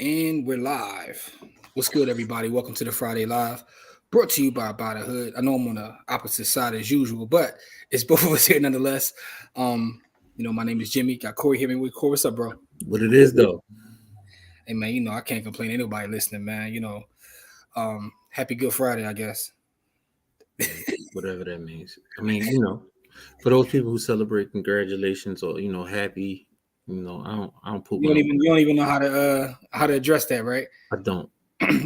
And we're live. What's good, everybody? Welcome to the Friday Live, brought to you by the Hood. I know I'm on the opposite side as usual, but it's both of us here nonetheless. My name is Jimmy. Got Corey here with Corey. What's up, bro? What it is though, Hey, man, I can't complain. Ain't nobody listening, man. Happy Good Friday, I guess. whatever that means. I mean, for those people who celebrate, congratulations or happy. I don't put You one don't on. even you don't even know how to address that, right? I don't.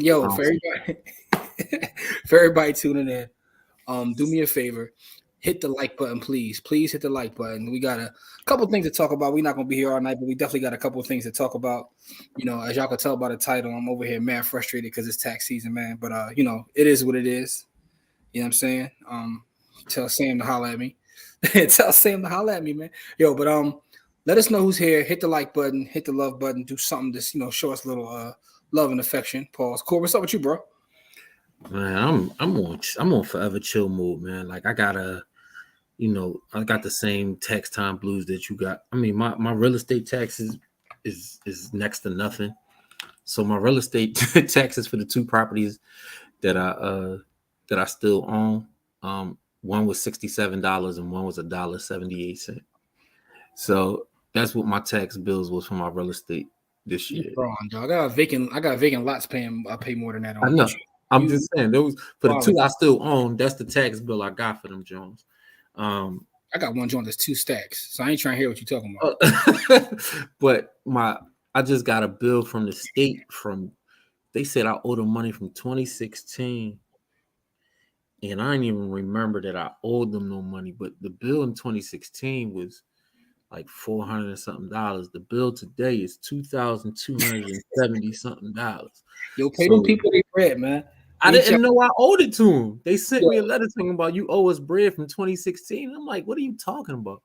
Yo, for Honestly. everybody, for everybody tuning in, do me a favor, hit the like button, please. Please hit the like button. We got a couple things to talk about. We're not gonna be here all night, but we definitely got a couple of things to talk about. As y'all can tell by the title, I'm over here mad frustrated because it's tax season, man. But it is what it is. You know what I'm saying? Tell Sam to holler at me. Tell Sam to holler at me, man. Yo, but let us know who's here. Hit the like button, hit the love button, do something to show us a little love and affection. Pause. Cool. What's up with you, bro? Man, I'm on forever chill mode, man. Like I got the same tax time blues that you got. I mean, my real estate taxes is next to nothing. So my real estate taxes for the two properties that I still own. One was $67 and one was $1.78. So that's what my tax bills was for my real estate this You year. wrong, dog. I got vacant lots paying. I pay more than that I on. But know. I'm you just saying those for the wow. two I still own. That's the tax bill I got for them Jones. Um, I got one joint that's two stacks, so I ain't trying to hear what you're talking about. but I just got a bill from the state from they said I owed them money from 2016, and I didn't even remember that I owed them no money. But the bill in 2016 was like 400 and something dollars. The bill today is $2,270 something dollars. Yo, pay them So people their bread, man. I Ain't y'all? didn't know I owed it to him. They sent Yo, me a letter talking about you owe us bread from 2016. I'm like, what are you talking about?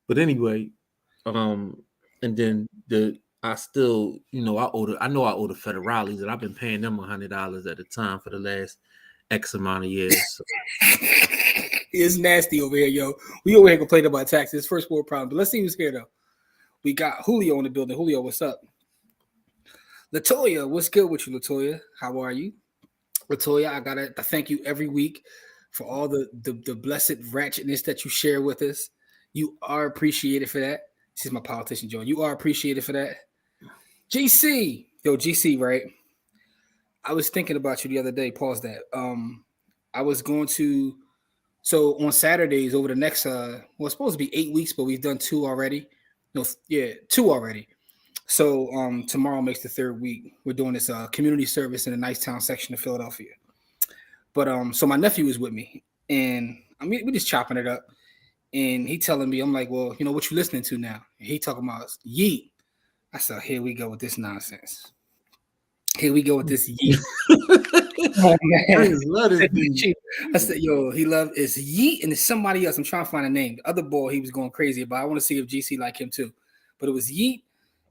But anyway, um, and then the I still, I know I owe the federales, and I've been paying them $100 at a time for the last X amount of years. So, it's nasty over here, yo. We over here complaining about taxes, first world problem. But let's see who's here though. We got Julio in the building. Julio, what's up? Latoya, what's good with you, Latoya? How are you? Latoya, I thank you every week for all the blessed ratchetness that you share with us. You are appreciated for that. This is my politician, Joe. You are appreciated for that. GC, yo, GC, right? I was thinking about you the other day. Pause that. I was going to on Saturdays over the next it's supposed to be 8 weeks, but we've done two already. No, yeah, two already. So tomorrow makes the third week. We're doing this community service in the Nicetown section of Philadelphia. But so my nephew is with me, and I mean we just chopping it up, and he telling me, I'm like, well, what you listening to now? And he talking about Yeet. I said, here we go with this nonsense. Here we go with this Yeet. Come on, I man. just love this dude. I said, yo, he love is Yeet and it's somebody else. I'm trying to find a name. The other boy he was going crazy about. I want to see if GC like him too. But it was Yeet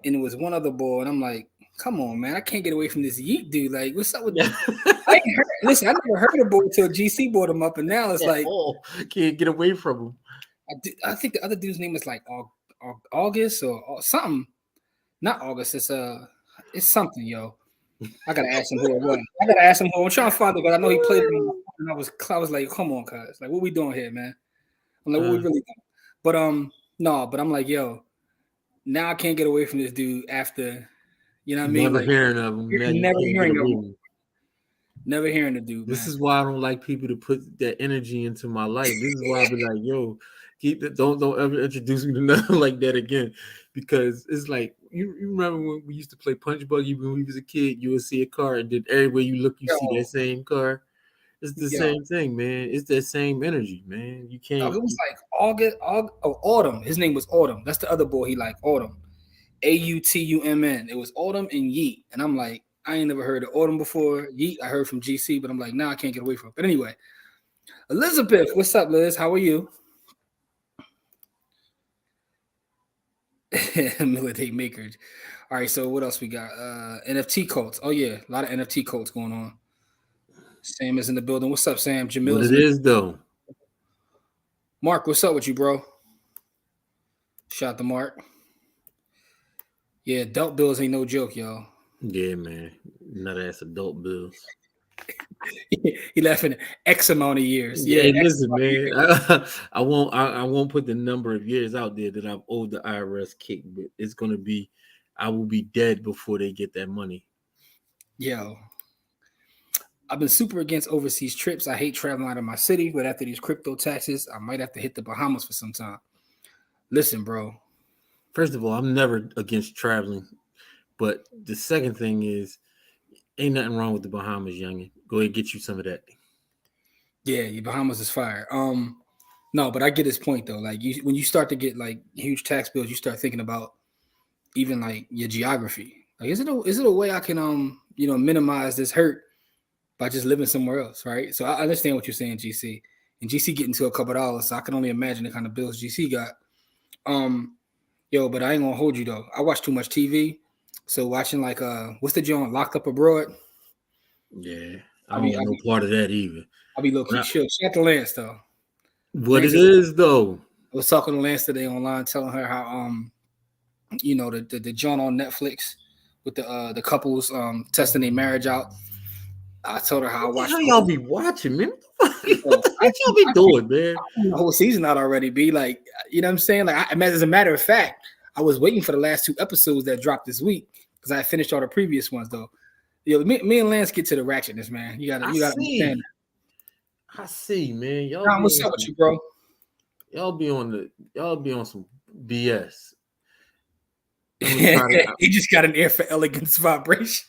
and it was one other boy, and I'm like, come on, man, I can't get away from this Yeet dude. Like, what's up with Yeah. I ain't heard, listen, I never heard of boy until GC brought him up, and now it's like Can't get away from him. I think the other dude's name is like August or something. Not August. It's something, yo. I gotta ask him who it was. I gotta ask him who. I'm trying to find it, but I know he played it on my phone, and I was like, come on, cuz, like, what we doing here, man? I'm like, what we really doing? But no, but I'm like, yo, now I can't get away from this dude after, you know what I mean? Never Like, hearing of him. Now you never can't get hearing of away him, with him. never hearing the dude, This man. is why I don't like people to put that energy into my life. This is why I be like, yo, keep it. Don't ever introduce me to nothing like that again, because it's like you remember when we used to play punch buggy when we was a kid. You would see a car, and then everywhere you look, you see Yo, that same car. It's the yo, same thing, man. It's that same energy, man. You dog, can't. it was like Autumn. His name was Autumn. That's the other boy he liked, Autumn. Autumn. It was Autumn and Yeet. And I'm like, I ain't never heard of Autumn before. Yeet, I heard from GC, but I'm like, nah, I can't get away from it. But anyway, Elizabeth, what's up, Liz? How are you? Military makers. All right, so what else we got? NFT cults. Oh yeah, a lot of NFT cults going on. Sam is in the building. What's up, Sam? What Jamil's it in the is though, Mark, what's up with you, bro? Shout out to Mark. Yeah, adult bills ain't no joke, y'all. Yeah, man. Nut ass adult bills. He left in X amount of years. Yeah, Hey, X listen, amount of man. years. I won't put the number of years out there that I've owed the IRS kick, but it's gonna be I will be dead before they get that money. Yo, I've been super against overseas trips. I hate traveling out of my city, but after these crypto taxes, I might have to hit the Bahamas for some time. Listen, bro. First of all, I'm never against traveling, but the second thing is ain't nothing wrong with the Bahamas, youngin. Go ahead and get you some of that. Yeah, your Bahamas is fire. No, but I get his point though. Like when you start to get like huge tax bills, you start thinking about even like your geography. Like, is it a way I can minimize this hurt by just living somewhere else, right? So I understand what you're saying, GC. And GC getting to a couple dollars, so I can only imagine the kind of bills GC got. But I ain't gonna hold you though. I watch too much TV, so watching like what's the joint Locked Up Abroad? Yeah, I I don't be I want no be part of that either. I be low key chill. Shout out to Lance though. What Lance it is. is though. I was talking to Lance today online, telling her how the joint on Netflix with the couples testing their marriage out. I told her how I What the watched hell the y'all whole, be watching, man? I, What y'all be doing, man? the whole season out already. Be like, you know what I'm saying? Like, as a matter of fact, I was waiting for the last two episodes that dropped this week because I finished all the previous ones though. Me and Lance get to the ratchetness, man. I You gotta understand see. I see, man. that. Tom, what's up with you, bro? Y'all be on some BS. I'm gonna try to He just got an ear for elegance vibration.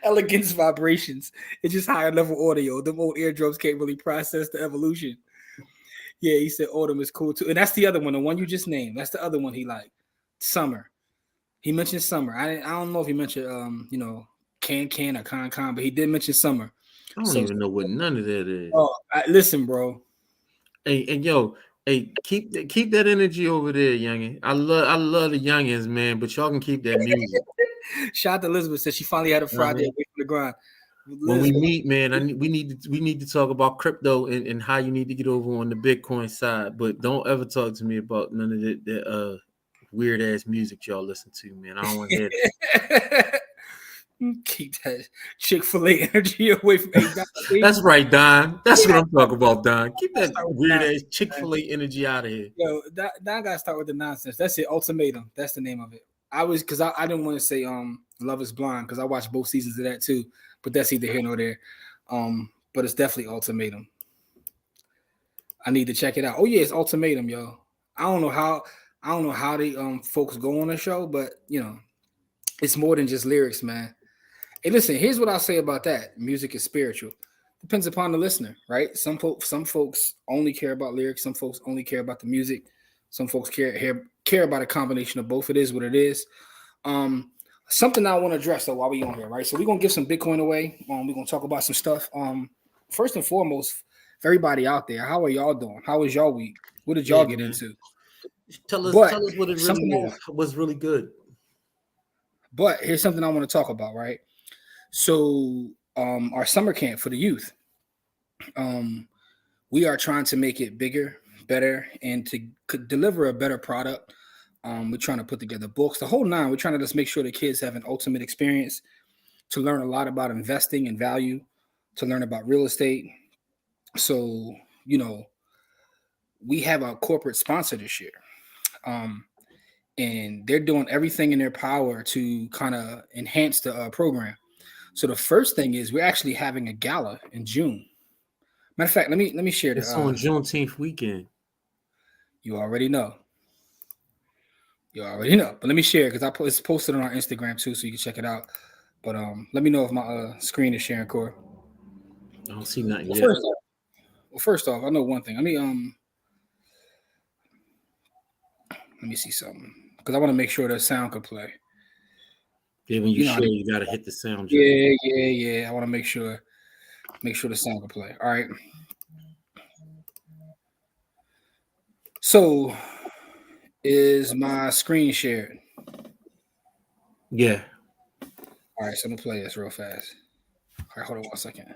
Elegance vibrations. It's just higher level audio. Them old eardrums can't really process the evolution. Yeah, he said Autumn is cool too. And that's the other one, the one you just named. That's the other one he liked. Summer. He mentioned summer. I don't know if he mentioned can or con, but he did mention summer. I don't So even know what none of that is. listen, bro. Hey, and yo, hey, keep that energy over there, youngin. I love the youngins, man, but y'all can keep that music. Shout out to Elizabeth said she finally had a You know what I Friday mean? away from the grind. When we Liz, meet, man, we need to talk about crypto and how you need to get over on the Bitcoin side. But don't ever talk to me about none of that weird ass music y'all listen to, man. I don't want to hear that. keep that Chick-fil-A energy away from A. That's right, Don. That's what I'm talking about, Don. Keep Gotta that start with the weird ass nonsense, man. Chick-fil-A energy out of here. Yo, that gotta start with the nonsense. That's it. Ultimatum. That's the name of it. I didn't want to say Love is Blind because I watched both seasons of that too, but that's either here nor there. But it's definitely Ultimatum. I need to check it out. Oh yeah, it's Ultimatum, yo. I don't know how they folks go on the show, but it's more than just lyrics, man. Hey, listen, here's what I'll say about that. Music is spiritual. Depends upon the listener, right? Some folks only care about lyrics, some folks only care about the music, some folks care about a combination of both. It is what it is. Something I want to address though while we on here, right? So we're gonna give some Bitcoin away. We're gonna talk about some stuff. First and foremost, for everybody out there, how are y'all doing? How was y'all week? What did y'all Yeah, get man. into? Tell us But what it really something is. Was really good. But here's something I want to talk about, right? So, our summer camp for the youth, um, we are trying to make it bigger, better, and to deliver a better product. We're trying to put together books, the whole nine. We're trying to just make sure the kids have an ultimate experience to learn a lot about investing and value, to learn about real estate. So, we have a corporate sponsor this year. Um, and they're doing everything in their power to kind of enhance the program. So the first thing is we're actually having a gala in June. Matter of fact, let me share the. It's on Juneteenth weekend. You already know. You already know. But let me share because it's posted on our Instagram too, so you can check it out. But let me know if my screen is sharing, Core. I don't see nothing Well, yet. first off, I know one thing. Let me see something because I want to make sure the sound can play. Yeah, when you You know how share, to, you gotta hit the sound. yeah. I want to make sure the sound can play. All right. So is my screen shared? Yeah. All right, so I'm gonna play this real fast. All right, hold on 1 second.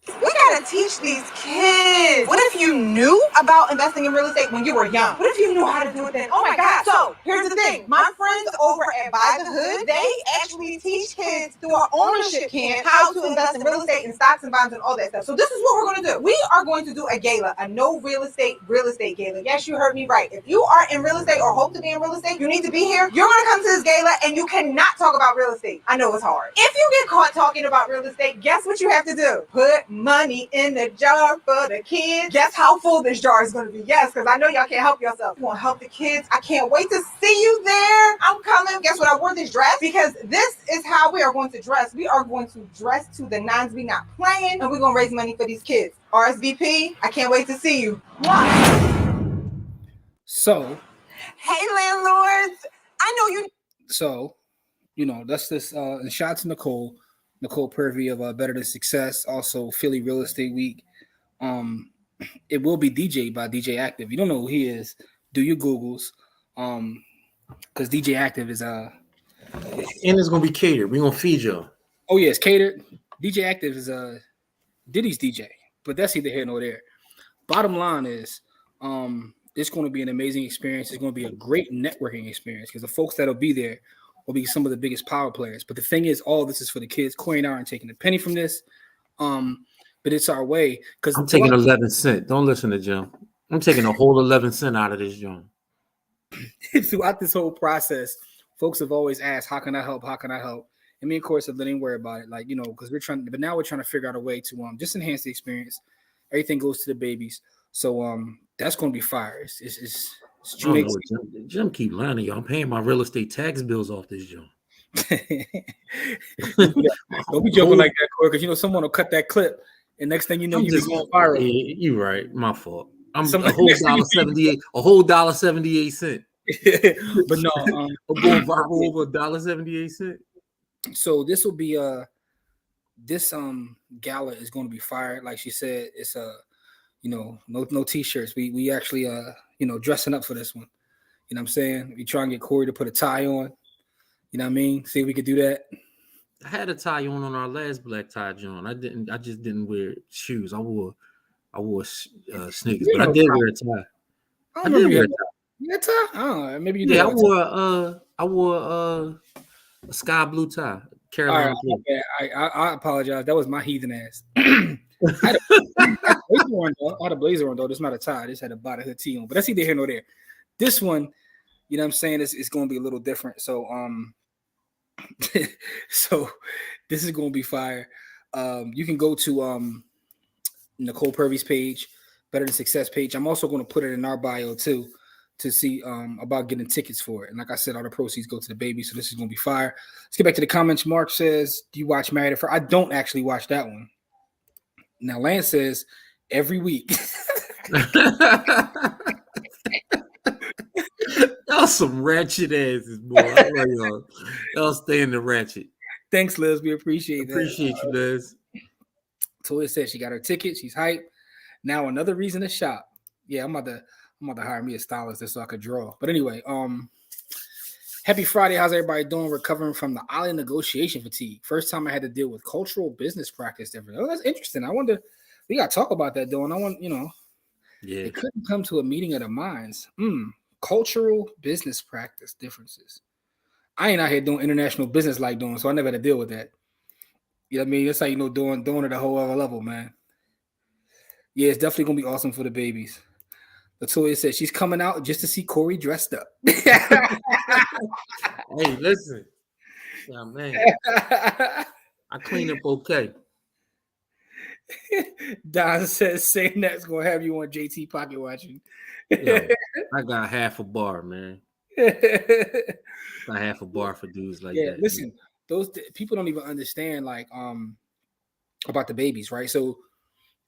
We gotta teach these kids. What if you knew about investing in real estate when you were young? What if you knew how to do it then? Oh my God. So here's the thing. My over at Buy the Hood, they actually teach kids through our ownership camp how to invest in real estate and stocks and bonds and all that stuff. So this is what we're going to do. We are going to do a gala, a no real estate gala. Yes, you heard me right. If you are in real estate or hope to be in real estate, you need to be here. You're going to come to this gala and you cannot talk about real estate. I know it's hard. If you get caught talking about real estate, guess what you have to do? Put money in the jar for the kids. Guess how full this jar is going to be? Yes, because I know y'all can't help yourself. You want to help the kids. I can't wait to see you there. I'm coming. Guess what? I wore this dress because this is how we are going to dress. We are going to dress to the nines. We not playing, and we're going to raise money for these kids. RSVP, I can't wait to see you. So, hey, landlords. I know you. So, that's this. And shout out to Nicole Purvey of Better Than Success. Also, Philly Real Estate Week. It will be DJ by DJ Active. You don't know who he is? Do your Googles. Because DJ Active is and it's gonna be catered. We're gonna feed y'all. Oh yes, catered. DJ Active is Diddy's DJ, but that's neither here nor there. Bottom line is, it's going to be an amazing experience. It's going to be a great networking experience because the folks that'll be there will be some of the biggest power players. But the thing is, all this is for the kids. Corey and I aren't taking a penny from this, but it's our way. Because I'm taking 11 cents. Don't listen to Jim. I'm taking a whole 11 cents out of this joint. Throughout this whole process, folks have always asked, "How can I help? How can I help?" And me, of course, have didn't worry about it, because we're trying. But now we're trying to figure out a way to just enhance the experience. Everything goes to the babies, so that's going to be fire. It's Jim keep lying to you. I'm paying my real estate tax bills off this joint. Don't be joking like that, Corey, because someone will cut that clip, and next thing you know, you're going viral. Yeah, you're right. My fault. I'm a whole $1.78. A whole $1.78. But no, I'm going viral over $1.78. So this will be this gala is going to be fire. Like she said, it's no t-shirts. We actually dressing up for this one. You know what I'm saying? We try and get Corey to put a tie on. You know what I mean? See if we could do that. I had a tie on our last black tie, John. I just didn't wear shoes. I wore sneakers, but I did wear a tie. I did wear a tie. You had a tie? Oh, maybe you did. Yeah, I wore a sky blue tie. Carolina. Right, I apologize. That was my heathen ass. I had a blazer on though. This is not a tie. I just had a body hood tee on. But that's either here nor there. This one, you know what I'm saying, is going to be a little different. So so this is going to be fire. You can go to Nicole Purvey's page, Better Than Success page. I'm also going to put it in our bio too to see about getting tickets for it. And like I said, all the proceeds go to the baby. So this is going to be fire. Let's get back to the comments. Mark says, do you watch Married at First? I don't actually watch that one. Now, Lance says, every week. Y'all some ratchet asses, boy. Y'all stay in the ratchet. Thanks, Liz. We appreciate that. Appreciate you, Liz. Toya said she got her ticket. She's hyped. Now another reason to shop. Yeah, I'm about to hire me a stylist just so I could draw. But anyway, happy Friday. How's everybody doing? Recovering from the island negotiation fatigue. First time I had to deal with cultural business practice difference. Oh, that's interesting. I wonder, we got to talk about that though. And I want, yeah, it couldn't come to a meeting of the minds. Cultural business practice differences. I ain't out here doing international business like doing, so I never had to deal with that. You know what I mean? That's how doing it at a whole other level, man. Yeah, it's definitely gonna be awesome for the babies. Latoya said she's coming out just to see Corey dressed up. Hey, listen. Yeah, man. I clean up okay. Don says saying that's gonna have you on JT pocket watching. Yo, I got half a bar, man. Got half a bar for dudes like that. Listen, those people don't even understand about the babies, right? So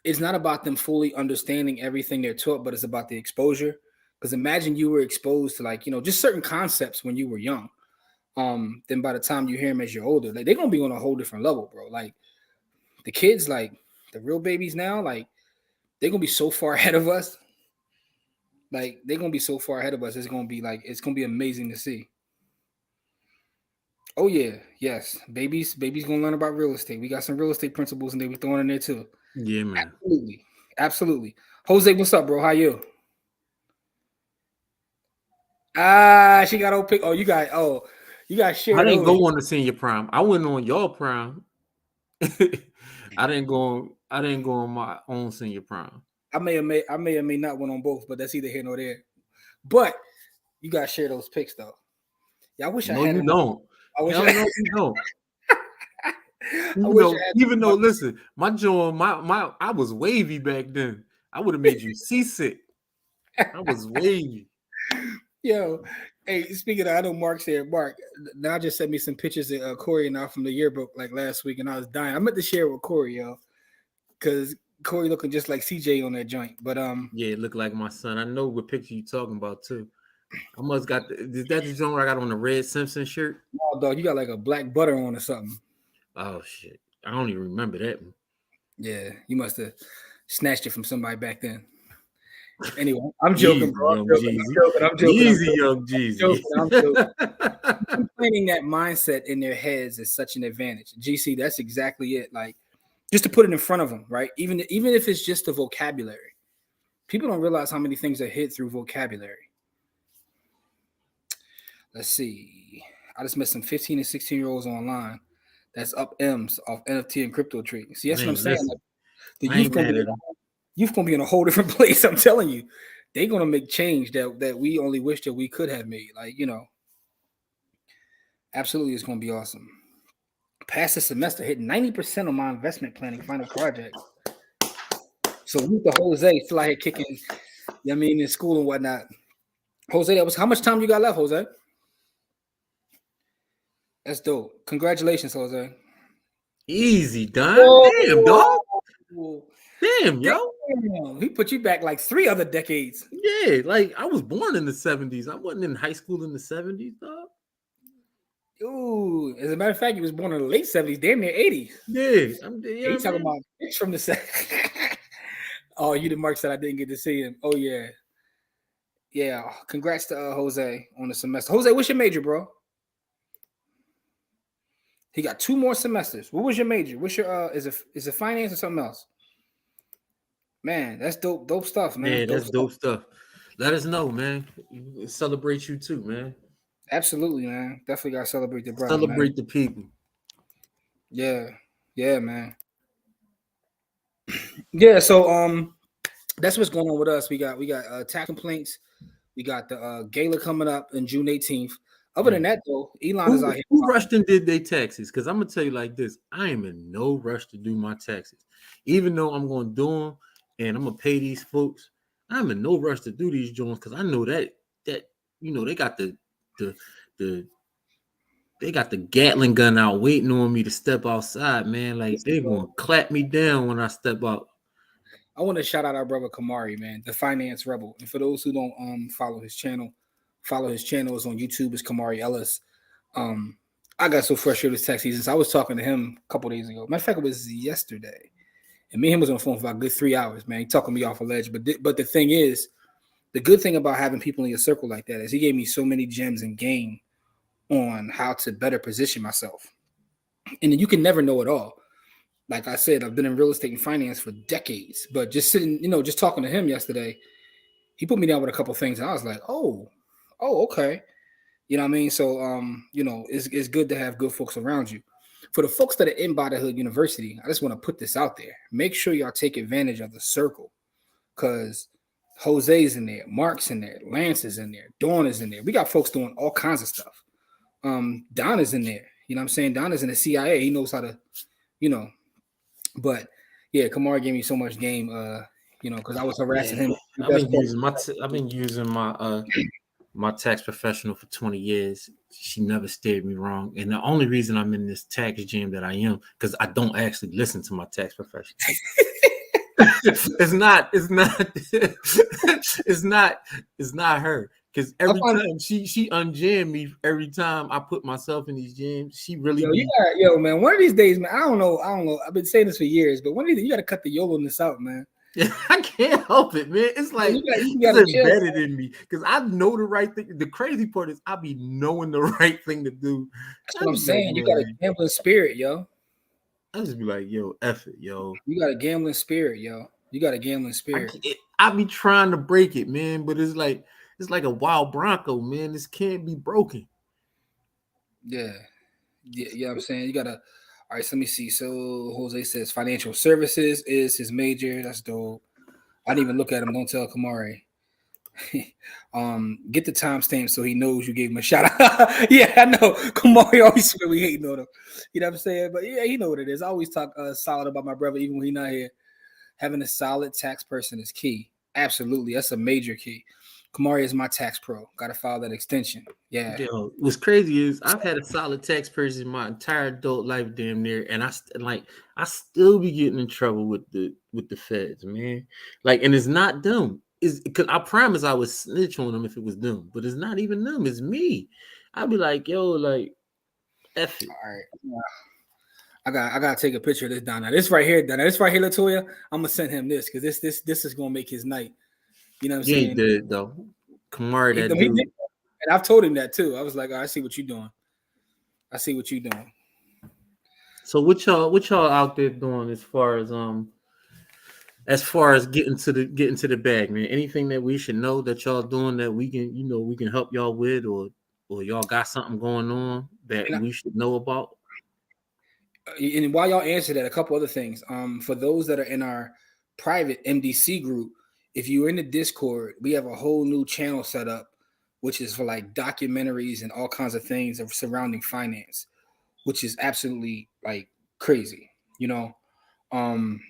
it's not about them fully understanding everything they're taught, but it's about the exposure. Because imagine you were exposed to just certain concepts when you were young. Then by the time you hear them as you're older, they're gonna be on a whole different level, bro. Like the kids, the real babies now, they're gonna be so far ahead of us. They're gonna be so far ahead of us. It's gonna be amazing to see. Oh yeah, yes, babies gonna learn about real estate. We got some real estate principles, and they be throwing in there too. Yeah, man. Absolutely. Jose, what's up, bro? How you? She got old pick. Oh, you got. Oh, You got to share I didn't those. go on the senior prom. I went on your prom. I didn't go on my own senior prom. I may or may not went on both, but that's either here nor there. But you got to share those pics though. Yeah, I wish I No, had you it. don't. I wish Hell no, you don't. I wish I had Even though, listen, my jaw, I was wavy back then. I would have made you seasick. I was wavy. Yo, hey, speaking of, I know Mark's here. Mark, now just sent me some pictures of Corey and I from the yearbook like last week, and I was dying. I meant to share it with Corey, yo, because Corey looking just like CJ on that joint. But Yeah, it looked like my son. I know what picture you talking about too. I must got is that the joint I got on the red Simpson shirt? oh, dog, you got like a black butter on or something. Oh shit, I don't even remember that one. Yeah, you must have snatched it from somebody back then. Anyway, I'm joking, bro. I'm joking. Easy, young Jeezy. I'm joking. Planting that mindset in their heads is such an advantage. GC, that's exactly it. Like, just to put it in front of them, right? Even if it's just the vocabulary, people don't realize how many things are hid through vocabulary. Let's see. I just met some 15 and 16-year-olds online. That's up M's off NFT and crypto trading. See, that's what I'm saying. Like, the youth gonna be in a whole different place. I'm telling you, they're gonna make change that we only wish that we could have made. Like, absolutely, it's gonna be awesome. Past the semester, hit 90% of my investment planning final project. So with the Jose, still out here kicking, in school and whatnot. Jose, that was how much time you got left, Jose? That's dope. Congratulations, Jose. Easy, Don. Damn, dog. Damn, yo. Damn. He put you back like 3 other decades. Yeah, like I was born in the 70s. I wasn't in high school in the 70s, dog. Ooh, as a matter of fact, he was born in the late 70s, damn near 80s. Yeah, He's talking about it's from the 70s. Oh, you the Mark said I didn't get to see him. Oh, yeah. Yeah. Congrats to Jose on the semester. Jose, what's your major, bro? He got 2 more semesters. What was your major? What's your is it finance or something else? Man, that's dope stuff, man. Yeah, that's dope stuff. Let us know, man. Celebrate you too, man. Absolutely, man. Definitely gotta celebrate the brother. Celebrate the people. Yeah, man. Yeah, so that's what's going on with us. We got tax complaints. We got the gala coming up in June 18th. Other than that, though, Elon is out here. Who rushed and did their taxes? Because I'm gonna tell you like this: I am in no rush to do my taxes, even though I'm gonna do them and I'm gonna pay these folks. I'm in no rush to do these joints because I know that they got they got the Gatling gun out waiting on me to step outside, man. Like they're gonna clap me down when I step out. I want to shout out our brother Kamari, man, the finance rebel. And for those who don't follow his channel is on YouTube. It's Kamari Ellis. I got so frustrated with tax season. So I was talking to him a couple days ago. Matter of fact, it was yesterday. And me and him was on the phone for about a good 3 hours, man. He talking me off a ledge. But the thing is, the good thing about having people in your circle like that is he gave me so many gems and game on how to better position myself. And you can never know it all. Like I said, I've been in real estate and finance for decades, but just sitting, just talking to him yesterday, he put me down with a couple of things, and I was like, oh, okay. You know what I mean? So, it's good to have good folks around you. For the folks that are in Bodyhood University, I just want to put this out there. Make sure y'all take advantage of the circle, because Jose's in there, Mark's in there, Lance is in there, Dawn is in there. We got folks doing all kinds of stuff. Don is in there. You know what I'm saying? Don is in the CIA. He knows how to, But yeah, Kamar gave me so much game, because I was harassing him. I've been using my tax professional for 20 years. She never steered me wrong. And the only reason I'm in this tax jam that I am, because I don't actually listen to my tax professional. It's not her. Because every time she unjammed me, every time I put myself in these jams, she really man. One of these days, man. I don't know. I've been saying this for years, but one of these days, you got to cut the YOLO-ness out, man. Yeah, I can't help it, man. It's like it's embedded in me because I know the right thing. The crazy part is I be knowing the right thing to do. That's what I'm saying. You got a gambling spirit, yo. I just be like, yo, F it, yo. You got a gambling spirit, yo. You got a gambling spirit. I be trying to break it, man, but it's like a wild Bronco, man. This can't be broken. Yeah. Yeah, you know what I'm saying? You gotta all right, so let me see. So Jose says financial services is his major. That's dope. I didn't even look at him. Don't tell Kamari. Get the timestamp so he knows you gave him a shout out. Yeah, I know. Kamari always swear we hating on him. You know what I'm saying? But yeah, he know what it is. I always talk solid about my brother, even when he's not here. Having a solid tax person is key. Absolutely. That's a major key. Kamari is my tax pro. Gotta file that extension. Yeah. Yo, what's crazy is I've had a solid tax person my entire adult life, damn near, and I still be getting in trouble with the feds, man. Like, and it's not them. Is because I promise I would snitch on them if it was them, but it's not even them. It's me. I'd be like, yo, like, F it. All right. Yeah. I gotta take a picture of this Donna. This right here, Donna. This right here, Latoya. I'm gonna send him this because this is gonna make his night. You know what I'm You ain't saying? did though. Kamari, He that did. dude. And I've told him that too. I was like, oh, I see what you're doing. I see what you're doing. So what y'all out there doing as far as getting to the bag, man? Anything that we should know that y'all doing that we can help y'all with, or y'all got something going on that And, we should know about? and while y'all answer that, a couple other things. For those that are in our private MDC group, if you're in the Discord, we have a whole new channel set up, which is for like documentaries and all kinds of things of surrounding finance, which is absolutely like crazy, you know. And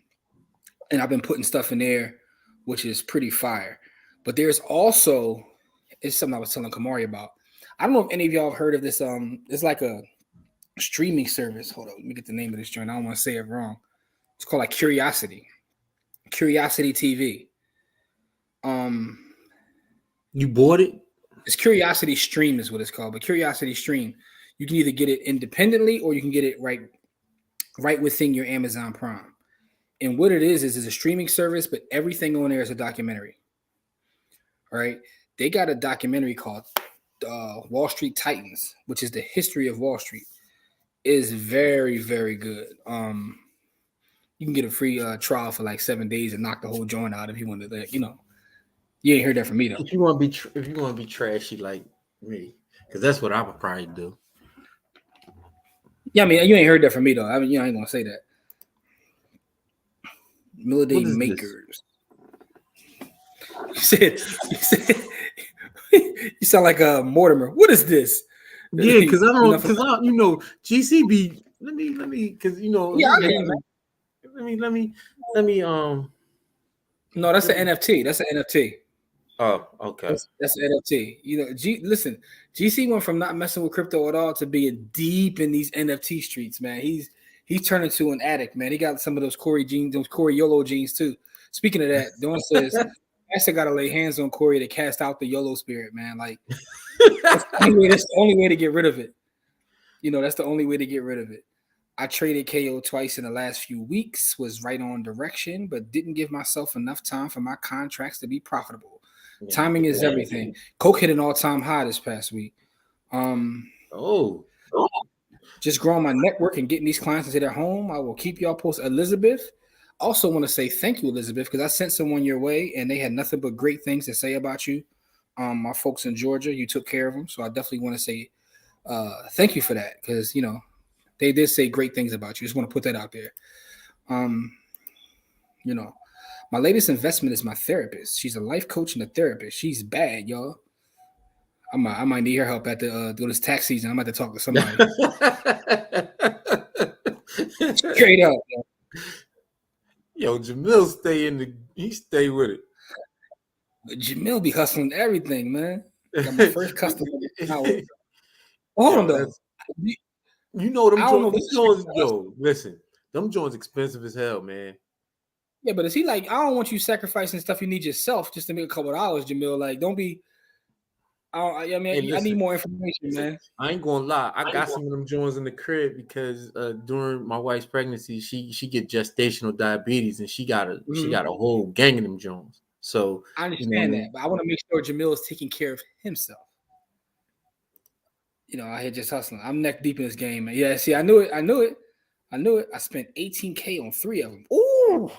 I've been putting stuff in there, which is pretty fire. But there's also it's something I was telling Kamari about. I don't know if any of y'all have heard of this. It's like a streaming service. Hold on, let me get the name of this joint. I don't want to say it wrong. It's called like Curiosity TV. You bought it? It's Curiosity Stream is what it's called. But Curiosity Stream, you can either get it independently or you can get it right within your Amazon Prime. And what it is it's a streaming service, but everything on there is a documentary. All right. They got a documentary called Wall Street Titans, which is the history of Wall Street. It is very, very good. You can get a free trial for like 7 days and knock the whole joint out if you want to. You ain't heard that from me though. If you want to be trashy like me, because that's what I would probably do. Yeah, I mean, you ain't heard that from me though. I mean, I ain't gonna say that. Military makers. You said you sound like a Mortimer. What is this? Yeah, because GCB. Let me, because Yeah, let me. No, that's an NFT. That's an NFT. Oh, okay. That's an NFT. Listen, GC went from not messing with crypto at all to being deep in these NFT streets, man. He's turned into an addict, man. He got some of those Corey YOLO genes too. Speaking of that, Dawn says I still gotta lay hands on Corey to cast out the YOLO spirit, man. Like that's the only way to get rid of it. That's the only way to get rid of it. I traded KO twice in the last few weeks, was right on direction, but didn't give myself enough time for my contracts to be profitable. Yeah, timing is everything. Coke hit an all-time high this past week. Just growing my network and getting these clients into their home. I will keep y'all posted. Elizabeth, also want to say thank you, Elizabeth, because I sent someone your way and they had nothing but great things to say about you. My folks in Georgia, you took care of them, so I definitely want to say thank you for that because they did say great things about you. Just want to put that out there. My latest investment is my therapist. She's a life coach and a therapist. She's bad, y'all. I might need her help at the this tax season. I'm about to talk to somebody. Straight up. Yo, Jamil stay with it. Jamil be hustling everything, man. Got my first customer. Hold on though. You know them joints. Yo, listen, them joints expensive as hell, man. Yeah, but is he like, I don't want you sacrificing stuff you need yourself just to make a couple of dollars, Jamil. Like, don't be. I need more information, man. I ain't gonna lie. I got some of them joints in the crib because during my wife's pregnancy, she get gestational diabetes and she got a whole gang of them joints. So I understand that, but I want to make sure Jamil is taking care of himself. I had just hustling. I'm neck deep in this game, man. Yeah, see, I knew it. I spent $18K on 3 of them. Ooh.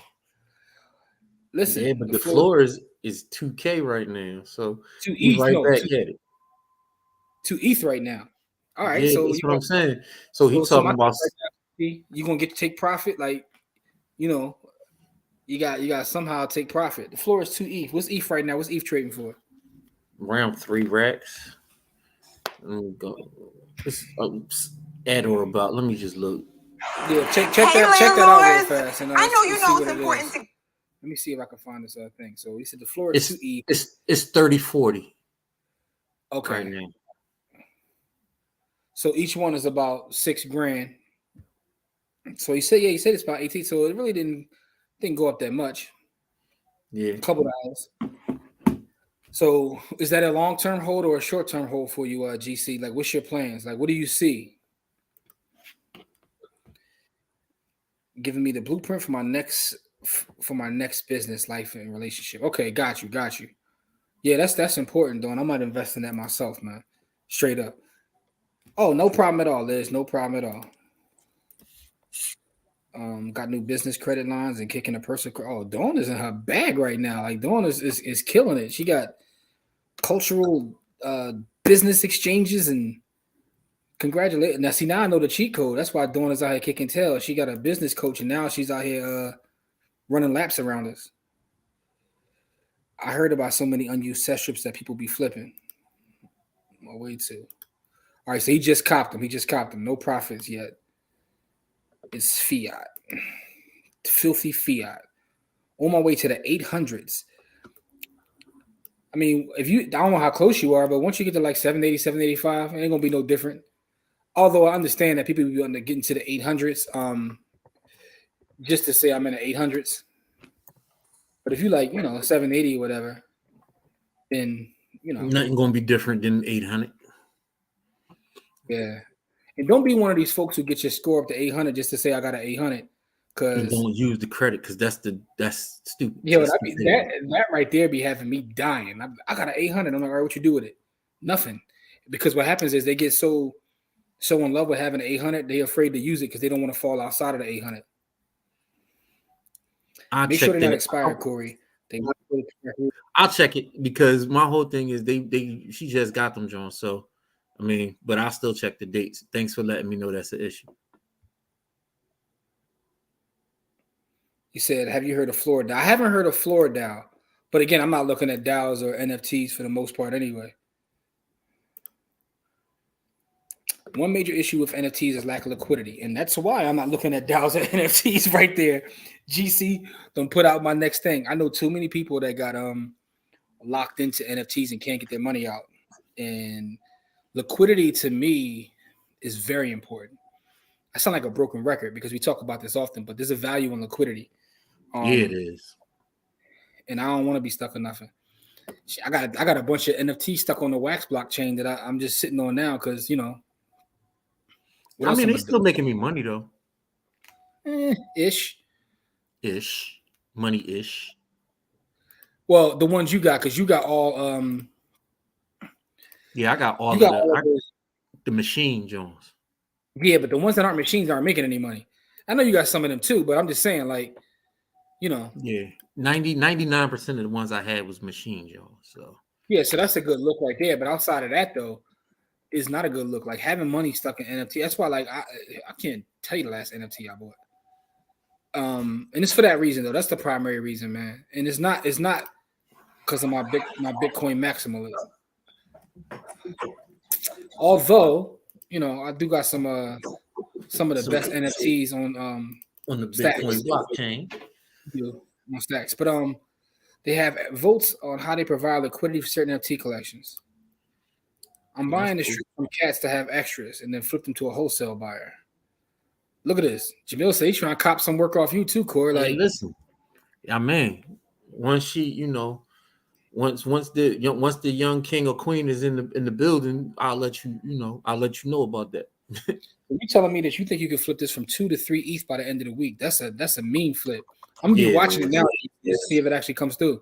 Listen, yeah, but the floor is $2K right now. So to ETH, right back at it. To ETH right now. All right, Yeah, so that's what I'm saying. So he so my talking about right now, you gonna get to take profit, like you know, you got somehow take profit. The floor is 2 ETH. What's ETH right now? What's ETH trading for? around 3 racks. Let me go. It's at or about. Let me just look. Yeah, check Hey, that out real landlords. fast, and I know you let's see know what it's it important is. to. Let me see if I can find this other thing. So he said the floor is 2 ETH. It's 30-40 Okay. right now. So each one is about $6,000. So he said it's about 18. So it really didn't go up that much. Yeah. A couple dollars. So is that a long-term hold or a short-term hold for you, GC? Like, what's your plans? Like, what do you see? Giving me the blueprint for my next business, life, and relationship. Okay, got you. Yeah, that's important, though, and I might invest in that myself, man. Straight up. Oh, no problem at all, Liz. No problem at all. Got new business credit lines and kicking a person. Oh, Dawn is in her bag right now. Like Dawn is killing it. She got cultural business exchanges and congratulations. Now, see, now I know the cheat code. That's why Dawn is out here kicking tail. She got a business coach, and now she's out here running laps around us. I heard about so many unused set strips that people be flipping. My way to. All right, so he just copped them. No profits yet. It's fiat. Filthy fiat. On my way to the 800s. I mean, I don't know how close you are, but once you get to like 780, 785, it ain't going to be no different. Although I understand that people will be wanting to get into the 800s just to say I'm in the 800s. But if you like, 780 or whatever, then, Nothing gonna be different than 800. Yeah. And don't be one of these folks who get your score up to 800 just to say I got an 800. And don't use the credit because that's stupid. Yeah, that right there be having me dying. I got an 800. I'm like, all right, what you do with it? Nothing. Because what happens is they get so in love with having an 800, they're afraid to use it because they don't want to fall outside of the 800. Make sure they're not expired, Corey. I'll check it because my whole thing is she just got them, John. So, I mean, but I'll still check the dates. Thanks for letting me know that's an issue. You said, have you heard of Floor DAO? I haven't heard of Floor DAO, but again, I'm not looking at DAOs or NFTs for the most part anyway. One major issue with NFTs is lack of liquidity, and that's why I'm not looking at DAOs or NFTs right there. GC, don't put out my next thing. I know too many people that got locked into NFTs and can't get their money out. And liquidity to me is very important. I sound like a broken record because we talk about this often, but there's a value in liquidity. Yeah, it is. And I don't want to be stuck on nothing. I got a bunch of NFTs stuck on the Wax blockchain that I'm just sitting on now because, I mean, it's still making me money though. Ish. Money-ish. Well, the ones you got, because you got all yeah, I got all the machine Jones. Yeah, but the ones that aren't machines aren't making any money. I know you got some of them too, but I'm just saying, like, Yeah, 99% of the ones I had was machine, Jones. So yeah, so that's a good look right there. But outside of that, though, is not a good look. Like having money stuck in NFT. That's why, like, I can't tell you the last NFT I bought. And it's for that reason, though. That's the primary reason, man. And it's not because of my Bitcoin maximalism. Although, I do got some of the best NFTs on the Bitcoin blockchain. On Stacks. But they have votes on how they provide liquidity for certain NFT collections. I'm buying the strip from cats to have extras and then flip them to a wholesale buyer. Look at this. Jamil said he's trying to cop some work off you too, Corey. Like, hey, listen, once she, once the young king or queen is in the building, I'll let you know about that. You telling me that you think you could flip this from 2 to 3 ETH by the end of the week? That's a mean flip. I'm gonna be watching it now to see if it actually comes through.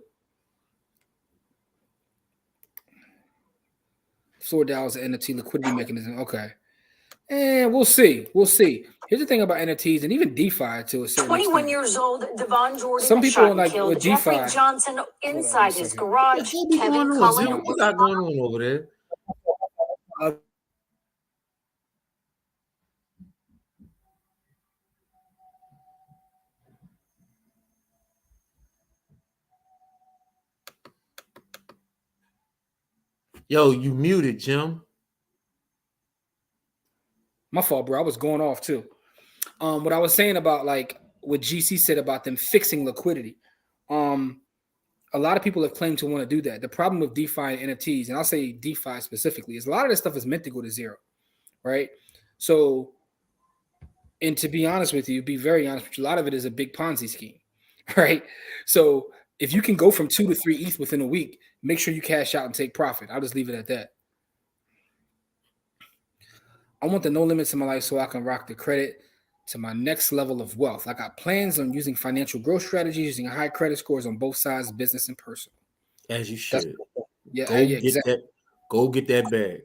Floor DAO is an NFT liquidity mechanism. Okay. And we'll see. Here's the thing about NFTs and even DeFi to a certain 21 extent. years old, Devon Jordan Some people shot and like killed with Jeffrey DeFi. Johnson inside his garage. Kevin Cullen. What's got going on over there? Yo, you muted, Jim. My fault, bro. I was going off too. What I was saying about like what GC said about them fixing liquidity. A lot of people have claimed to want to do that. The problem with DeFi and NFTs, and I'll say DeFi specifically, is a lot of this stuff is meant to go to zero, right? So, and to be honest with you, be very honest with you, a lot of it is a big Ponzi scheme, right? So if you can go from 2 to 3 ETH within a week, make sure you cash out and take profit. I'll just leave it at that. I want the no limits in my life so I can rock the credit to my next level of wealth. I got plans on using financial growth strategies, using high credit scores on both sides, business and personal. As you should. Exactly. Go get that bag.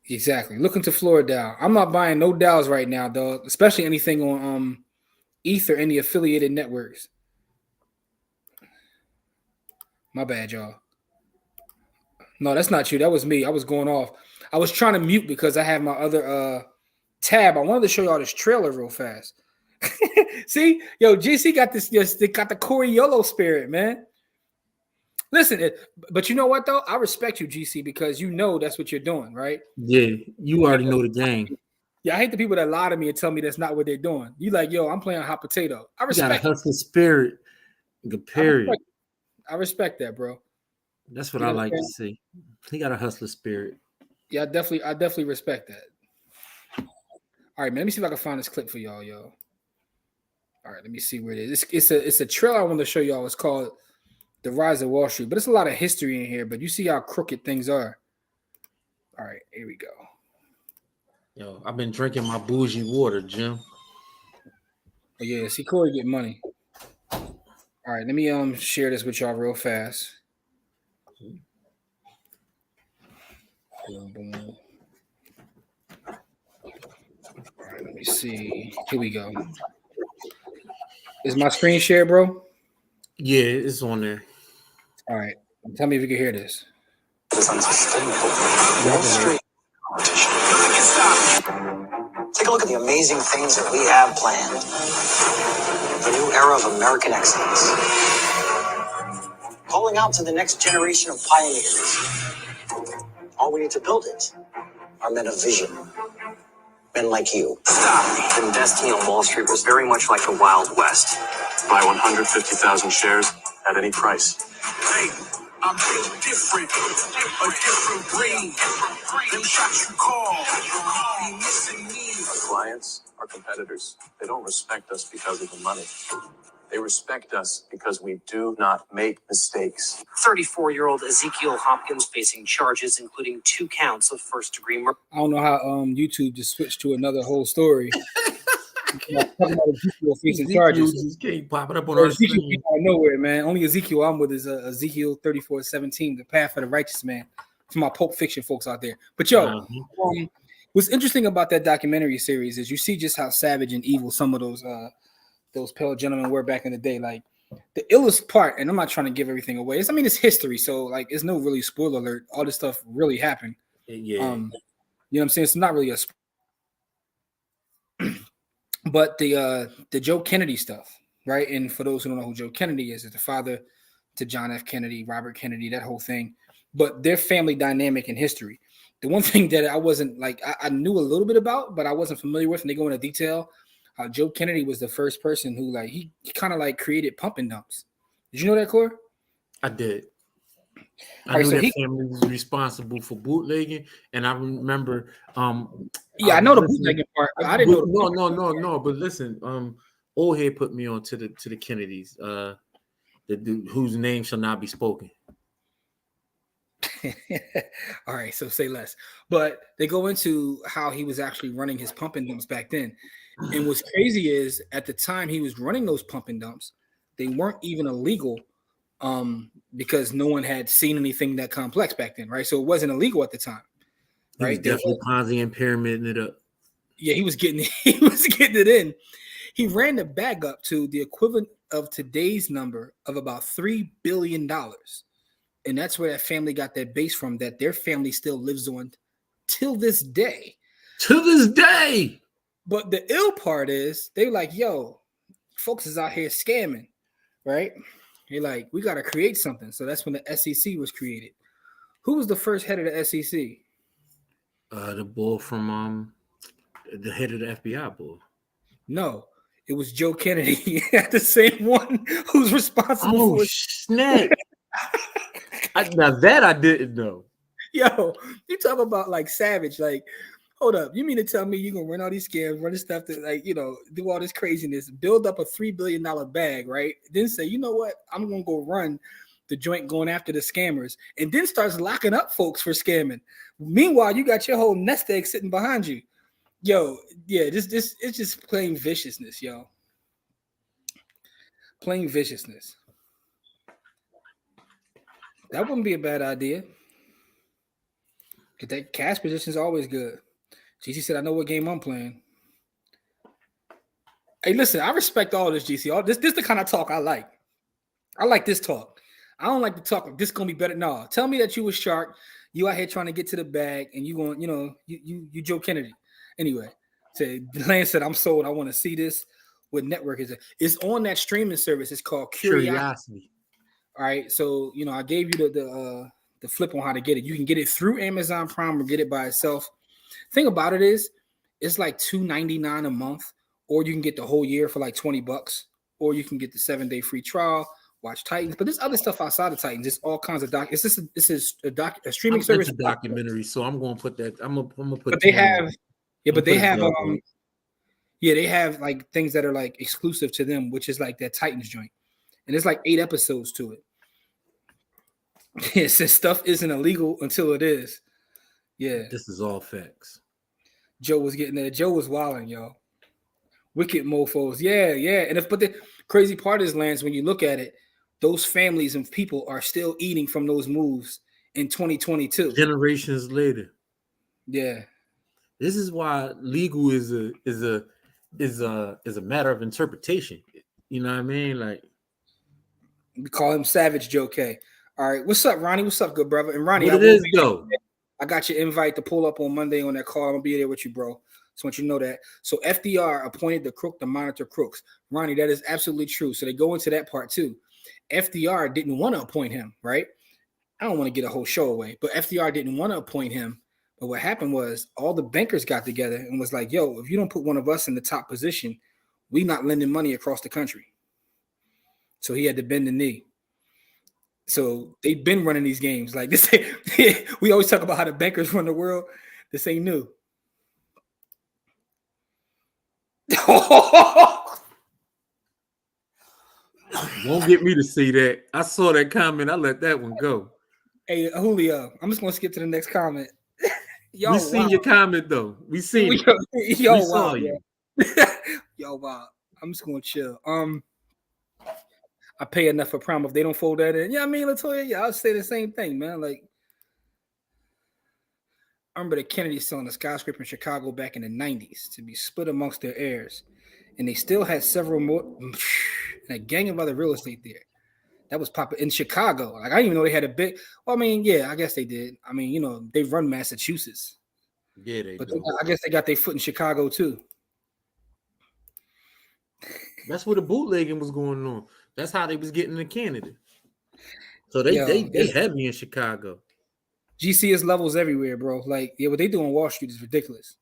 Exactly. Looking to Florida. I'm not buying no DAOs right now, dog. Especially anything on ETH or any affiliated networks. My bad, y'all. No, that's not you. That was me. I was going off. I was trying to mute because I have my other tab. I wanted to show y'all this trailer real fast. See, yo, GC got this. They got the Corey Yolo spirit, man. Listen, but you know what though? I respect you, GC, because you know that's what you're doing, right? Yeah, you already know the game. Yeah, I hate the people that lie to me and tell me that's not what they're doing. You like, yo, I'm playing hot potato. I respect. You got a hustling spirit. Period. I respect that, bro. That's what I like to see. He got a hustler spirit. Yeah, I definitely respect that. All right, man. Let me see if I can find this clip for y'all, yo. All right, let me see where it is. It's a trailer I want to show y'all. It's called The Rise of Wall Street, but it's a lot of history in here. But you see how crooked things are. All right, here we go. Yo, I've been drinking my bougie water, Jim. Oh yeah, see Corey get money. All right, let me share this with y'all real fast. Boom, boom. All right, let me see. Here we go. Is my screen shared, bro? Yeah, it's on there. All right. Tell me if you can hear this. Wall Street. Take a look at the amazing things that we have planned. The new era of American excellence. Calling out to the next generation of pioneers. All we need to build it are men of vision. Men like you. Stop. Investing on Wall Street was very much like the Wild West. Buy 150,000 shares at any price. Hey, I'm built different, a different breed. Them shots you call, be missing me. Our clients, our competitors, they don't respect us because of the money. They respect us because we do not make mistakes. 34-year-old Ezekiel Hopkins facing charges, including 2 counts of first-degree murder. I don't know how YouTube just switched to another whole story. Ezekiel facing charges. Just can't pop it up on our Ezekiel screen. out of nowhere, man. Only Ezekiel I'm with is Ezekiel 34:17, the path of the righteous man. For my Pulp Fiction folks out there. But yo, what's interesting about that documentary series is you see just how savage and evil some of those pale gentlemen were back in the day. Like the illest part, and I'm not trying to give everything away. It's history, so like it's no really spoiler alert. All this stuff really happened. Yeah. You know what I'm saying? It's not really a but the Joe Kennedy stuff, right? And for those who don't know who Joe Kennedy is the father to John F. Kennedy, Robert Kennedy, that whole thing. But their family dynamic and history. The one thing that I wasn't like, I knew a little bit about, but I wasn't familiar with, and they go into detail. How Joe Kennedy was the first person who like he kind of like created pump and dumps. Did you know that, Core? I did. I All right, knew so that family was responsible for bootlegging, and I remember. Yeah, I know the bootlegging part, but I didn't know. No. But listen, old head put me on to the Kennedys, the dude whose name shall not be spoken. All right, so say less. But they go into how he was actually running his pump and dumps back then. And what's crazy is at the time he was running those pump and dumps, they weren't even illegal because no one had seen anything that complex back then, right? So it wasn't illegal at the time. Right? Definitely Ponzi and pyramiding it up. Yeah, he was getting it in. He ran the bag up to the equivalent of today's number of about $3 billion. And that's where that family got their base from, that their family still lives on till this day. To this day. But the ill part is they were like, yo, folks is out here scamming, right? They're like, we got to create something. So that's when the SEC was created. Who was the first head of the SEC? The bull from the head of the FBI bull. No, it was Joe Kennedy, the same one who's responsible Oh for it. snap! Now that I didn't know. Yo, you talk about like savage. Like, hold up, you mean to tell me you're gonna run all these scams, run this stuff to like, do all this craziness, build up a $3 billion bag, right? Then say, you know what, I'm gonna go run the joint going after the scammers, and then starts locking up folks for scamming. Meanwhile, you got your whole nest egg sitting behind you. Yo, yeah, this it's just plain viciousness, yo. Plain viciousness. That wouldn't be a bad idea. Cause that cash position is always good. GC said, I know what game I'm playing. Hey, listen, I respect all this, GC. All this the kind of talk I like. I like this talk. I don't like to talk like this gonna be better. No, tell me that you was shark. You out here trying to get to the bag, and you going, you Joe Kennedy. Anyway, say Lance said, I'm sold. I want to see this. What network is it? It's on that streaming service. It's called Curiosity. All right, so I gave you the flip on how to get it. You can get it through Amazon Prime or get it by itself. Thing about it is, it's like $2.99 a month, or you can get the whole year for like $20, or you can get the 7-day free trial. Watch Titans, but there's other stuff outside of Titans. It's all kinds of this is a streaming service. It's a documentary, so I'm going to put that. I'm gonna put. But they have, they have like things that are like exclusive to them, which is like that Titans joint, and there's like 8 episodes to it. It says stuff isn't illegal until it is. Yeah, this is all facts. Joe was getting there. Joe was wilding, y'all. Wicked mofos. Yeah. But the crazy part is, Lance, when you look at it, those families and people are still eating from those moves in 2022. Generations later. Yeah. This is why legal is a matter of interpretation. You know what I mean? Like, we call him Savage Joe K. All right. What's up, Ronnie? What's up, good brother? And Ronnie, I got your invite to pull up on Monday on that call. I'm gonna be there with you, bro. Just want you to know that. So FDR appointed the crook to monitor crooks. Ronnie, that is absolutely true. So they go into that part too. FDR didn't want to appoint him, right? I don't want to get a whole show away, but FDR didn't want to appoint him. But what happened was all the bankers got together and was like, yo, if you don't put one of us in the top position, we not lending money across the country. So he had to bend the knee. So they've been running these games like this. We always talk about how the bankers run the world. This ain't new. Won't get me to see that. I saw that comment. I let that one go. Hey, Julio, I'm just gonna skip to the next comment. Yo, we seen your comment though. We seen it. We saw you. Yo, wow. I'm just gonna chill. I pay enough for Prime if they don't fold that in. Yeah, I mean, Latoya, yeah, I'll say the same thing, man. Like, I remember the Kennedys selling a skyscraper in Chicago back in the 90s to be split amongst their heirs. And they still had several more, and a gang of other real estate there. That was popping in Chicago. Like, I didn't even know they had a big, well, I mean, yeah, I guess they did. I mean, they run Massachusetts. Yeah, but I guess they got their foot in Chicago too. That's where the bootlegging was going on. That's how they was getting to Canada. So they heavy in Chicago. GC is levels everywhere, bro. Like, yeah, what they do on Wall Street is ridiculous.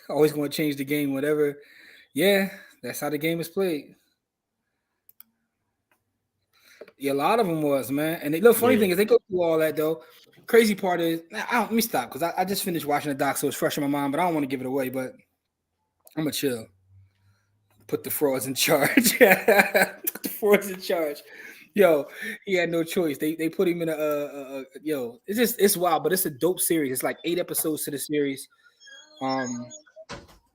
Always going to change the game, whatever. Yeah, that's how the game is played. Yeah, a lot of them was, man. And the funny thing is they go through all that, though. Crazy part is, let me stop because I just finished watching the doc, so it's fresh in my mind, but I don't want to give it away, but I'm going to chill. Put the frauds in charge. Put the frauds in charge. Yo, he had no choice. They put him in it's wild, but it's a dope series. It's like 8 episodes to the series.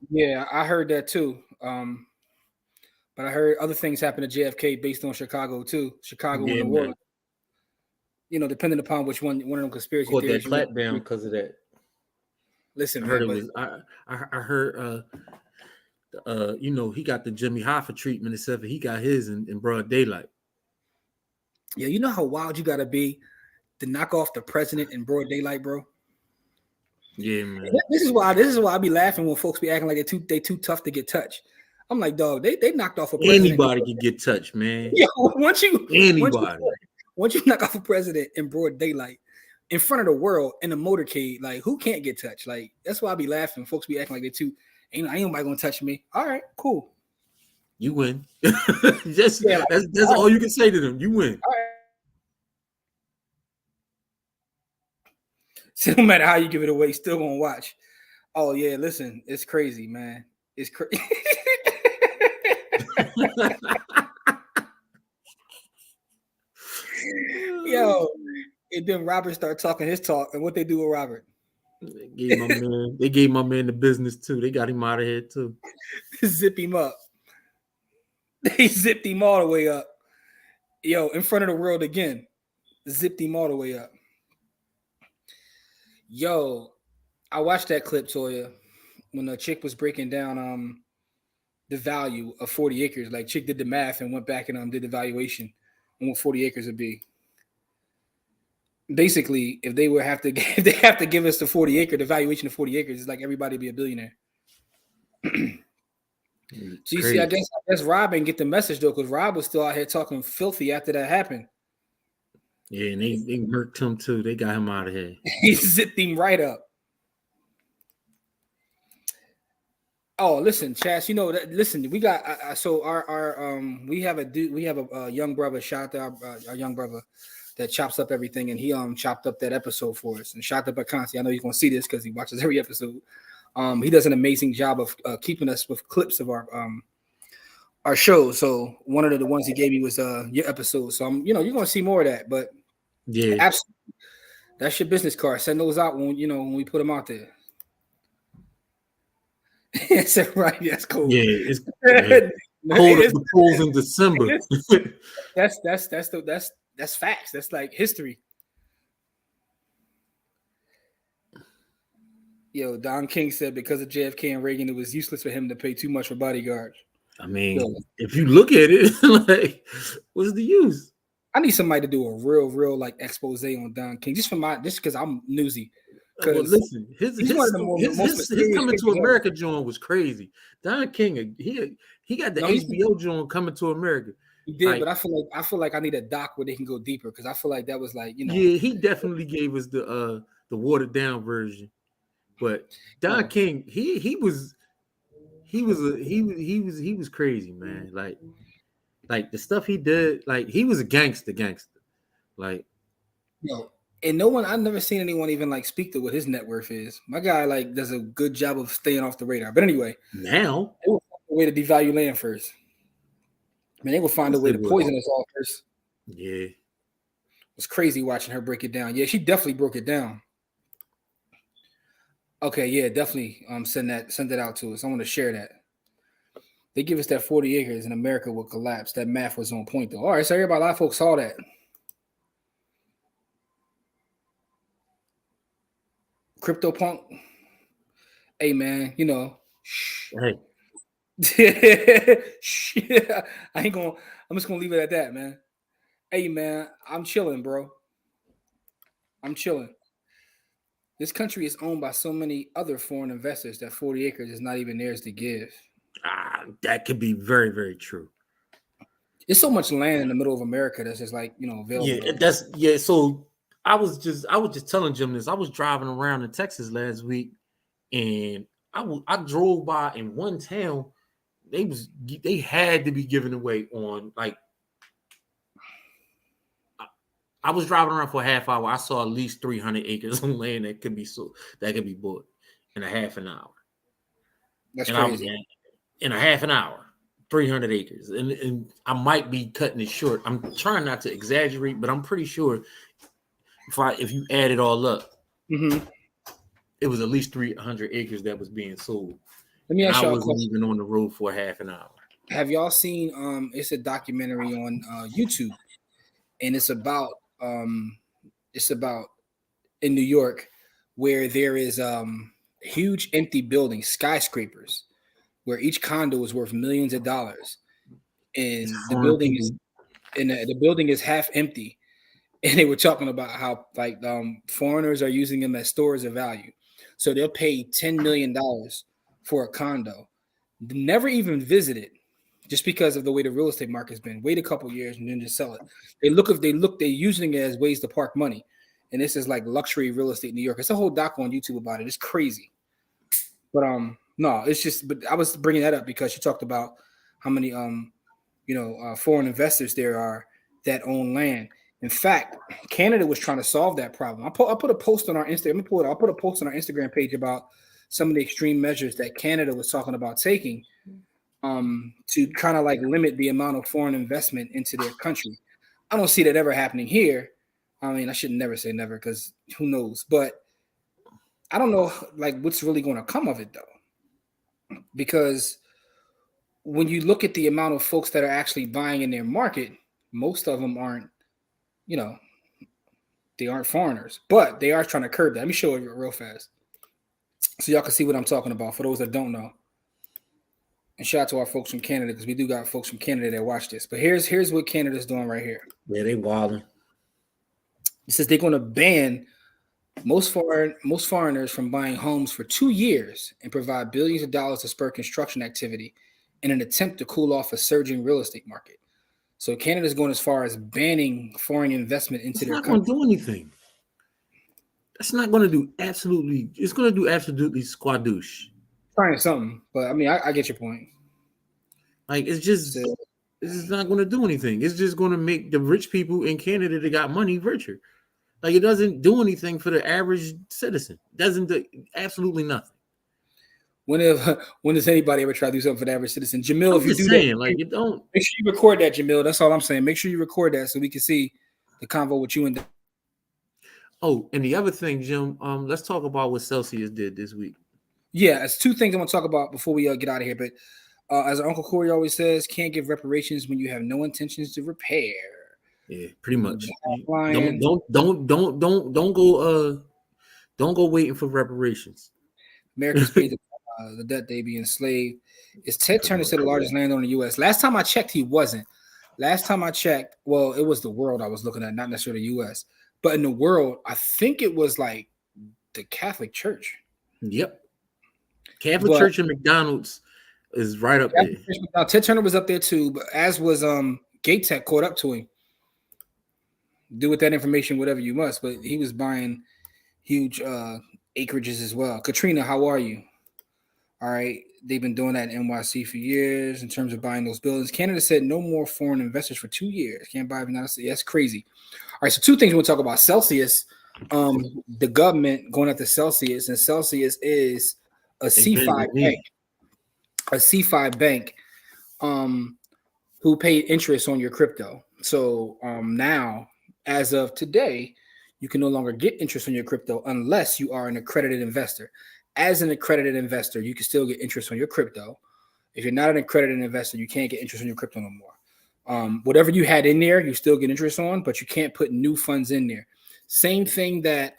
Yeah, I heard that too. But I heard other things happen to JFK based on Chicago too. Chicago in the world. Depending upon which one of them conspiracy theories. Caught that clap down because of that. Listen, I heard he got the Jimmy Hoffa treatment, except for he got his in broad daylight. Yeah, you know how wild you gotta be to knock off the president in broad daylight, bro. Yeah, man. This is why I be laughing when folks be acting like they too tough to get touched. I'm like, dog, they knocked off a president. Anybody can get touched, man. Yeah, once you knock off a president in broad daylight in front of the world in a motorcade, like who can't get touched? Like that's why I be laughing. Folks be acting like they too. Ain't nobody gonna touch me. All right, cool. You win. That's all you can say to them. You win. All right. So no matter how you give it away, still gonna watch. Oh yeah, listen, it's crazy, man. It's crazy. Yo, and then Robert start talking his talk, and what they do with Robert? They gave my man the business too. They got him out of here too. Zip him up. They zipped him all the way up. Yo, in front of the world again. Zipped him all the way up. Yo, I watched that clip, Toya, when the chick was breaking down the value of 40 acres. Like chick did the math and went back and did the valuation on what 40 acres would be. Basically, if they have to give us the 40 acre, the valuation of 40 acres is like everybody be a billionaire. So you see, I guess Rob didn't get the message though, because Rob was still out here talking filthy after that happened. Yeah, and they murked him too. They got him out of here. He zipped him right up. Oh, listen, Chas. You know that. Listen, we got so our we have a young brother. Shout out our young brother that chops up everything, and he chopped up that episode for us and shot up at Consti. I know you're gonna see this because he watches every episode. He does an amazing job of keeping us with clips of our show. So one of the ones he gave me was your episode. So you're gonna see more of that. But yeah, absolutely, that's your business card. Send those out when we put them out there. Right, that's cool. Yeah, it's hold up the polls in December. That's facts. That's like history. Yo, Don King said because of JFK and Reagan, it was useless for him to pay too much for bodyguards. I mean, if you look at it, like, what's the use? I need somebody to do a real like expose on Don King, just because I'm newsy. Well, listen, his coming to America joint was crazy. Don King, he got the HBO joint coming to America. He did, but I feel like I need a doc where they can go deeper because I feel like that was like Yeah, he definitely gave us the watered down version. But Don King, he was crazy, man. Like the stuff he did, like he was a gangster. Like and I've never seen anyone even like speak to what his net worth is. My guy like does a good job of staying off the radar. But anyway, now they will find a way to devalue land first. I mean, they will find a way to poison us all first. Yeah. It's crazy watching her break it down. Yeah, she definitely broke it down. Okay, yeah, definitely send it out to us. I want to share that. They give us that 40 acres and America will collapse. That math was on point though. All right, so a lot of folks saw that. CryptoPunk. Hey man, Hey. I'm just gonna leave it at that, man. Hey man, I'm chilling, bro. I'm chilling. This country is owned by so many other foreign investors that 40 acres is not even theirs to give. That could be very, very true. There's so much land in the middle of America that's just like, available. Yeah, so I was just telling Jim this. I was driving around in Texas last week, and I drove by in one town. They had to be giving away on like. I was driving around for a half hour. I saw at least 300 acres of land that could be bought in a half an hour. That's crazy. In a half an hour, 300 acres, and I might be cutting it short. I'm trying not to exaggerate, but I'm pretty sure if you add it all up, it was at least 300 acres that was being sold. Let me ask y'all a question. I wasn't even on the road for a half an hour. Have y'all seen? It's a documentary on YouTube, and it's about in New York where there is huge empty buildings, skyscrapers, where each condo is worth millions of dollars, and the building is half empty. And they were talking about how like foreigners are using them as stores of value. So they'll pay $10 million for a condo, never even visit it, just because of the way the real estate market's been. Wait a couple years and then just sell it. They're using it as ways to park money. And this is like luxury real estate in New York. It's a whole doc on YouTube about it. It's crazy. But no, it's just. But I was bringing that up because you talked about how many foreign investors there are that own land. In fact, Canada was trying to solve that problem. I put a post on our Instagram. I'll put a post on our Instagram page about some of the extreme measures that Canada was talking about taking to kind of like limit the amount of foreign investment into their country. I don't see that ever happening here. I mean, I should never say never because who knows? But I don't know like what's really going to come of it though, because when you look at the amount of folks that are actually buying in their market, most of them aren't, they aren't foreigners, but they are trying to curb that. Let me show it real fast so y'all can see what I'm talking about for those that don't know. And shout out to our folks from Canada because we do got folks from Canada that watch this. But here's what Canada's doing right here. Yeah, they wilding. It says they're going to ban most foreigners from buying homes for 2 years and provide billions of dollars to spur construction activity in an attempt to cool off a surging real estate market. So Canada's going as far as banning foreign investment into their country. It's not going to do anything. That's not going to do absolutely. It's going to do absolutely squadoosh. Trying something, but I mean, I get your point. Like it's just not going to do anything. It's just going to make the rich people in Canada that got money richer. Like it doesn't do anything for the average citizen. It doesn't do absolutely nothing. When does anybody ever try to do something for the average citizen? Jamil, if you do that, like you don't make sure you record that, Jamil. That's all I'm saying. Make sure you record that so we can see the convo with you and. Oh, and the other thing, Jim, let's talk about what Celsius did this week. Yeah, it's two things I'm gonna talk about before we get out of here. But as our Uncle Corey always says, can't give reparations when you have no intentions to repair. Yeah, pretty much. Don't go waiting for reparations. Americans paid the debt they be enslaved. Is Ted Turner still the largest landowner in the U.S.? Last time I checked, he wasn't. Last time I checked, well, it was the world I was looking at, not necessarily the U.S. But in the world, I think it was like the Catholic Church. Yep. Catholic Church and McDonald's is right up there. Now, Ted Turner was up there too, but as was Gate Tech caught up to him. Do with that information whatever you must, but he was buying huge acreages as well. Katrina, how are you? All right. They've been doing that in NYC for years in terms of buying those buildings. Canada said no more foreign investors for 2 years. Can't buy United States. That's crazy. All right. So two things we'll talk about. Celsius, the government going after Celsius, and Celsius is a C5 bank. A C5 bank who paid interest on your crypto. So now, as of today, you can no longer get interest on your crypto unless you are an accredited investor. As an accredited investor, you can still get interest on your crypto. If you're not an accredited investor, you can't get interest on your crypto no more. Whatever you had in there, you still get interest on, but you can't put new funds in there. Same thing that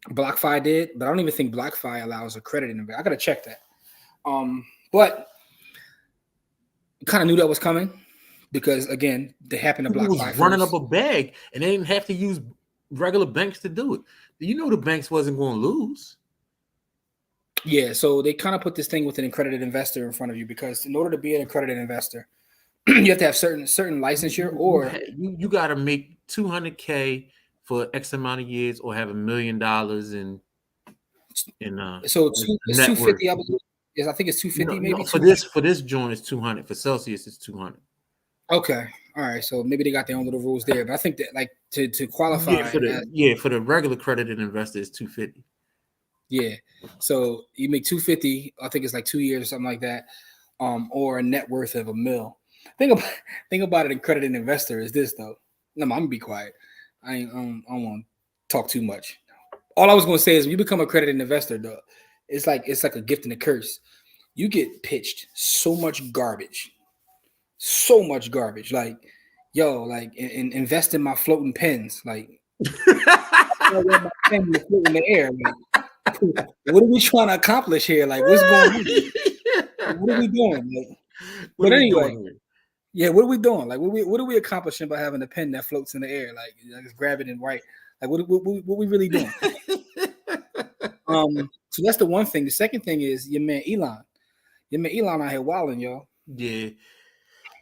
BlockFi did, but I don't even think BlockFi allows accredited investors. I got to check that. But kind of knew that was coming because, again, they happened to BlockFi. Was running up a bag, and they didn't have to use regular banks to do it. You know the banks wasn't going to lose. Yeah, so they kind of put this thing with an accredited investor in front of you because in order to be an accredited investor, you have to have certain licensure, or you got to make $200K for X amount of years, or have $1 million in so it's 250. I believe. Yes, I think it's 250. Maybe for this joint is 200. For Celsius, it's 200. Okay, all right. So maybe they got their own little rules there, but I think that like to qualify, for the regular accredited investor is 250. Yeah, so you make 250. I think it's like 2 years or something like that, or a net worth of $1 million. Think about an accredited investor is this though. No, I'm gonna be quiet. I don't want to talk too much. All I was gonna say is when you become an accredited investor, though, it's like a gift and a curse. You get pitched so much garbage. Like, yo, like invest in my floating pens. Like, my pen will float in the air. Like, what are we trying to accomplish here? Like, what's going on? What are we doing? Like, but anyway, yeah, what are we doing? Like, what are we accomplishing by having a pen that floats in the air? Like just grab it and write. Like, what we really doing? So that's the one thing. The second thing is your man Elon. Your man Elon out here wilding, y'all. Yeah.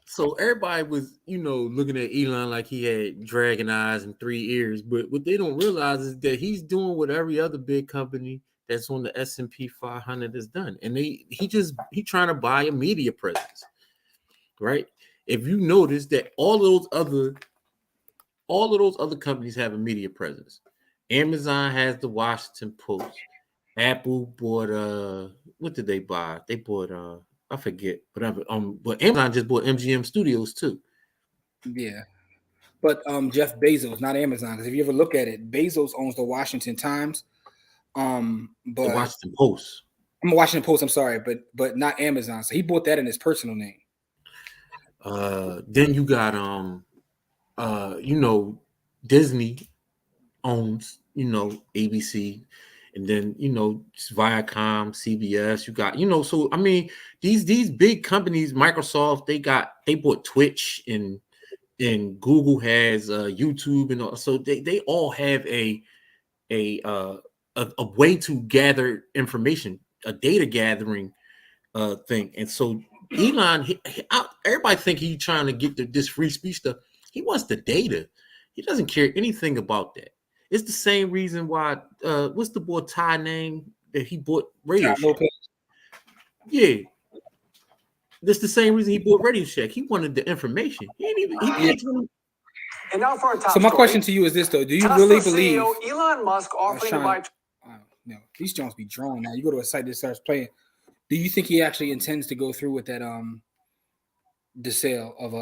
So everybody was, looking at Elon like he had dragon eyes and 3 ears, but what they don't realize is that he's doing what every other big company that's on the S&P 500 has done, and he trying to buy a media presence, right? If you notice that all of those other companies have a media presence. Amazon has the Washington Post. Apple bought what did they buy? They bought I forget, but Amazon just bought MGM Studios too. Yeah. But Jeff Bezos, not Amazon, because if you ever look at it, Bezos owns the Washington Times. But The Washington Post. I'm a Washington Post, I'm sorry, but not Amazon. So he bought that in his personal name. Then you got Disney owns, ABC, and then Viacom, CBS. You got, so I mean, these big companies, Microsoft, they bought Twitch, and Google has YouTube, and all, so they all have a way to gather information, a data gathering thing. And so Elon, everybody think he's trying to get this free speech stuff. He wants the data. He doesn't care anything about that. It's the same reason why what's the boy Ty name that he bought Radio Shack? Yeah, that's the same reason he bought Radio Shack. He wanted the information. He ain't even. And now for our top So my story. question to you is this though: do you Tesla really believe CEO Elon Musk offering to buy? No, these Jones be drawn now. You go to a site that starts playing. Do you think he actually intends to go through with that the sale of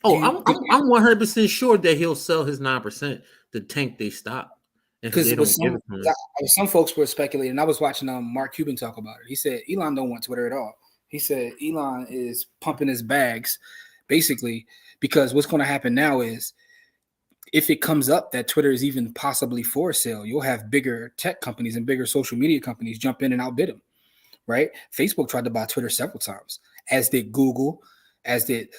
I'm 100% sure that he'll sell his 9% to tank they stock. Because some folks were speculating. I was watching Mark Cuban talk about it. He said Elon don't want Twitter at all. He said Elon is pumping his bags, basically, because what's going to happen now is if it comes up that Twitter is even possibly for sale, you'll have bigger tech companies and bigger social media companies jump in and outbid them, right? Facebook tried to buy Twitter several times, as did Google,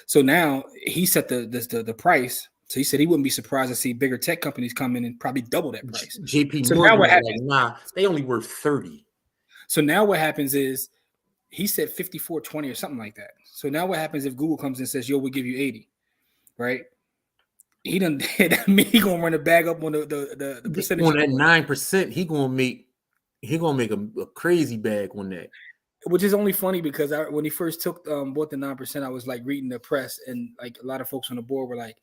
so now he set the price. So he said he wouldn't be surprised to see bigger tech companies come in and probably double that price. JP so Morgan, they only worth 30. So now what happens is he said 54.20 or something like that. So now what happens if Google comes and says, yo, we'll give you 80, right? He done did. I mean, he gonna run the bag up on the percentage. On that 9%, he gonna make a crazy bag on that. Which is only funny because when he first bought the 9%, I was like reading the press, and like a lot of folks on the board were like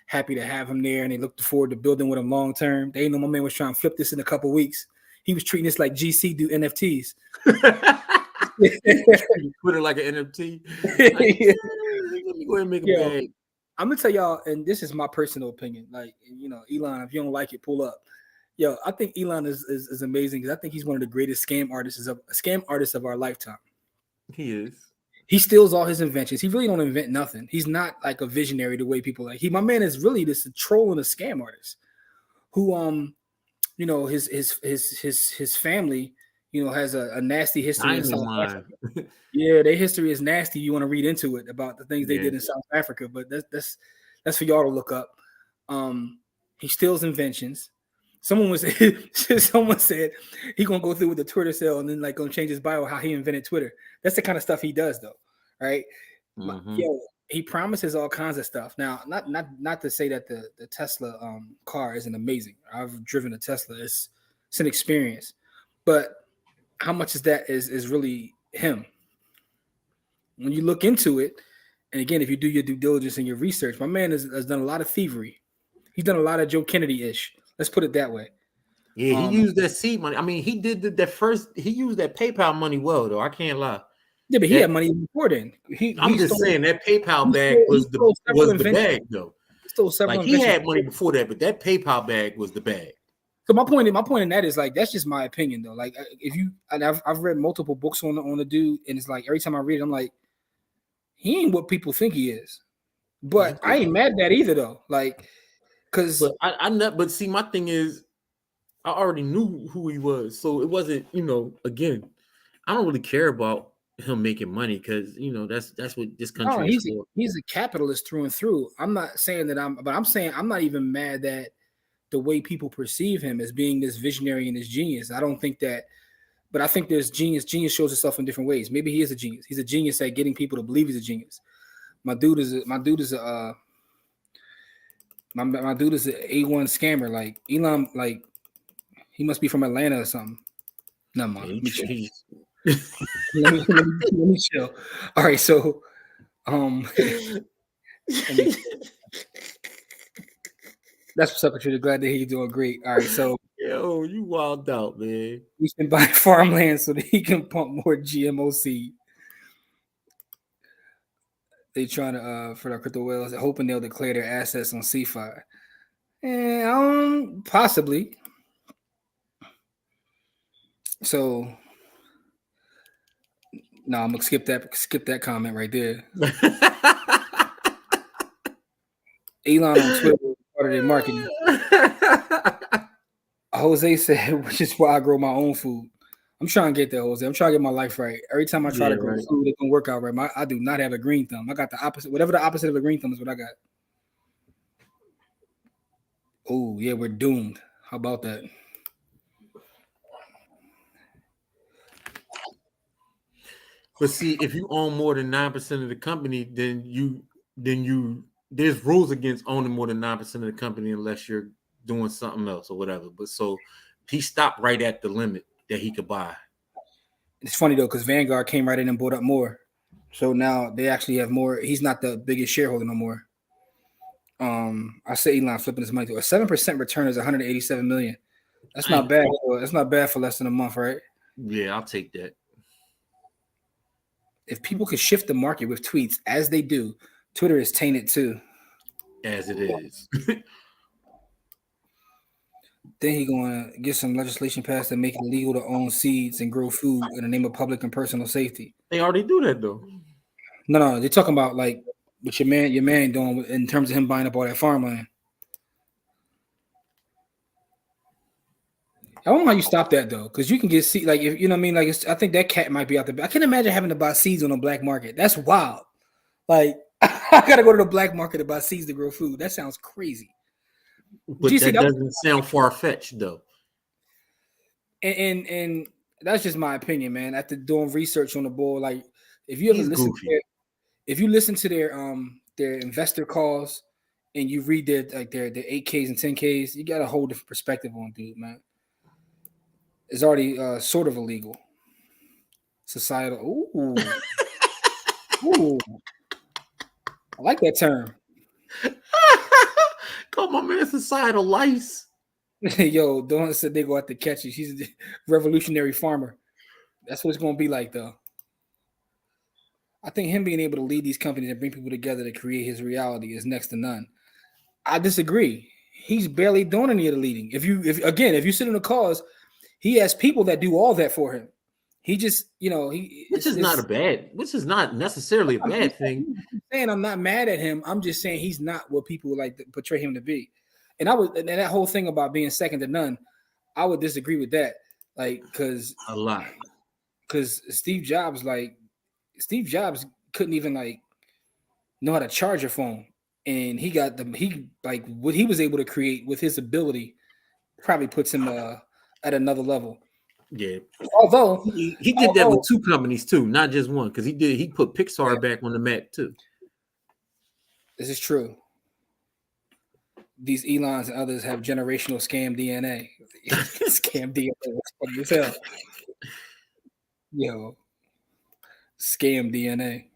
happy to have him there, and they looked forward to building with him long term. They know my man was trying to flip this in a couple of weeks. He was treating this like GC do NFTs. Put it like an NFT. Let me go ahead and make a bag. I'm gonna tell y'all, and this is my personal opinion. Like, Elon, if you don't like it, pull up. Yo, I think Elon is amazing because I think he's one of the greatest scam artists of our lifetime. He is. He steals all his inventions. He really don't invent nothing. He's not like a visionary the way people like. My man is really just a troll and a scam artist who his family has a nasty history in South Africa. Yeah, their history is nasty. You want to read into it about the things they did in South Africa, but that's for y'all to look up. He steals inventions. Someone said he gonna go through with the Twitter sale and then like gonna change his bio how he invented Twitter. That's the kind of stuff he does, though, right? Mm-hmm. He promises all kinds of stuff. Now, not to say that the Tesla car isn't amazing. I've driven a Tesla. It's an experience, but how much is that is really him? When you look into it, and again, if you do your due diligence and your research, my man has done a lot of thievery. He's done a lot of Joe Kennedy-ish. Let's put it that way. Yeah, he used that seed money. I mean, he did he used that PayPal money well, though. I can't lie. Yeah, but he had money before then. I'm just saying that PayPal bag was the bag, though. He had money before that, but that PayPal bag was the bag. So my point in that is like that's just my opinion, though. Like I've read multiple books on the dude, and it's like every time I read it, I'm like, he ain't what people think he is. But I ain't mad at that either, though. Like, because but see, my thing is, I already knew who he was, so it wasn't. Again, I don't really care about him making money because that's what this country is for. He's a capitalist through and through. I'm not saying that I'm saying I'm not even mad that the way people perceive him as being this visionary and this genius. I don't think that, but I think there's genius. Genius shows itself in different ways. Maybe he is a genius. He's a genius at getting people to believe he's a genius. My dude is a my dude is a A1 scammer. Like Elon, like he must be from Atlanta or something. No, man. Let me chill. let me chill. All right, so that's what's up, Patricia. Glad to hear you doing great. All right, so Yo, you wild out, man. he's been buying farmland so that he can pump more GMO seed. They trying to for the crypto whales, hoping they'll declare their assets on CeFi. And possibly. So no, I'm gonna skip that comment right there. Elon on Twitter started their marketing. Jose said, which is why I grow my own food. I'm trying to get there, Jose. I'm trying to get my life right. Every time I try to grow food, it don't work out right. I do not have a green thumb. I got the opposite. Whatever the opposite of a green thumb is what I got. Oh, yeah, we're doomed. How about that? But see, if you own more than 9% of the company, then there's rules against owning more than 9% of the company unless you're doing something else or whatever. But so he stopped right at the limit that he could buy. It's funny though, because Vanguard came right in and bought up more. So now they actually have more. He's not the biggest shareholder no more. I say Elon flipping his money to a 7% return is 187 million. That's not bad. That's not bad for less than a month, right? Yeah, I'll take that. If people could shift the market with tweets as they do, Twitter is tainted too. As it is. Then he going to get some legislation passed to make it illegal to own seeds and grow food in the name of public and personal safety. They already do that though. No, they're talking about like what your man doing in terms of him buying up all that farmland. I don't know how you stop that though, because you can get seed like if you know what I mean. Like I think that cat might be out there. I can't imagine having to buy seeds on the black market. That's wild. Like I gotta go to the black market to buy seeds to grow food. That sounds crazy. But that doesn't sound far-fetched though. And that's just my opinion, man. After doing research on the bull, like if you ever listen to their investor calls and you read their 8Ks and 10Ks, you got a whole different perspective on dude, man. It's already sort of illegal. Societal. Ooh. I like that term. Come on, man, societal lice. Yo, Dawn said they go out to catch you. She's a revolutionary farmer. That's what it's going to be like, though. I think him being able to lead these companies and bring people together to create his reality is next to none. I disagree. He's barely doing any of the leading. If you sit in the cause, he has people that do all that for him. He just, which is not necessarily a bad thing. I'm saying I'm not mad at him. I'm just saying he's not what people like to portray him to be. And that whole thing about being second to none, I would disagree with that. Like, because Steve Jobs couldn't even like know how to charge a phone, and what he was able to create with his ability probably puts him at another level. Yeah. Although he did that with two companies too, not just one, because he put Pixar back on the map too. This is true. These Elons and others have generational scam DNA. Scam DNA. That's funny as hell. Yo. Scam DNA.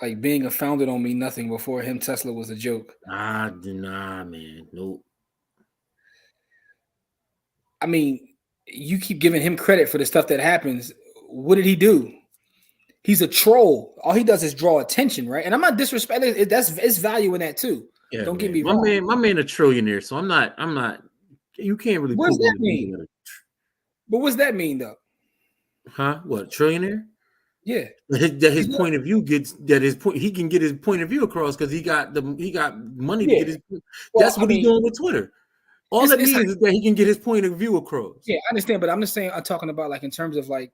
Like being a founder don't mean nothing. Before him, Tesla was a joke. Nah, man. Nope. I mean, you keep giving him credit for the stuff that happens. What did he do? He's a troll. All he does is draw attention, right? And I'm not disrespecting. It's value in that too. Yeah, don't get me wrong. My man a trillionaire, so I'm not. You can't really. What does that mean? But what's that mean though? Huh? What, trillionaire? Yeah. His point of view he can get his point of view across because he got money to get his. That's what he's doing with Twitter. All that means is that he can get his point of view across. Yeah, I understand, but I'm just saying I'm talking about like in terms of like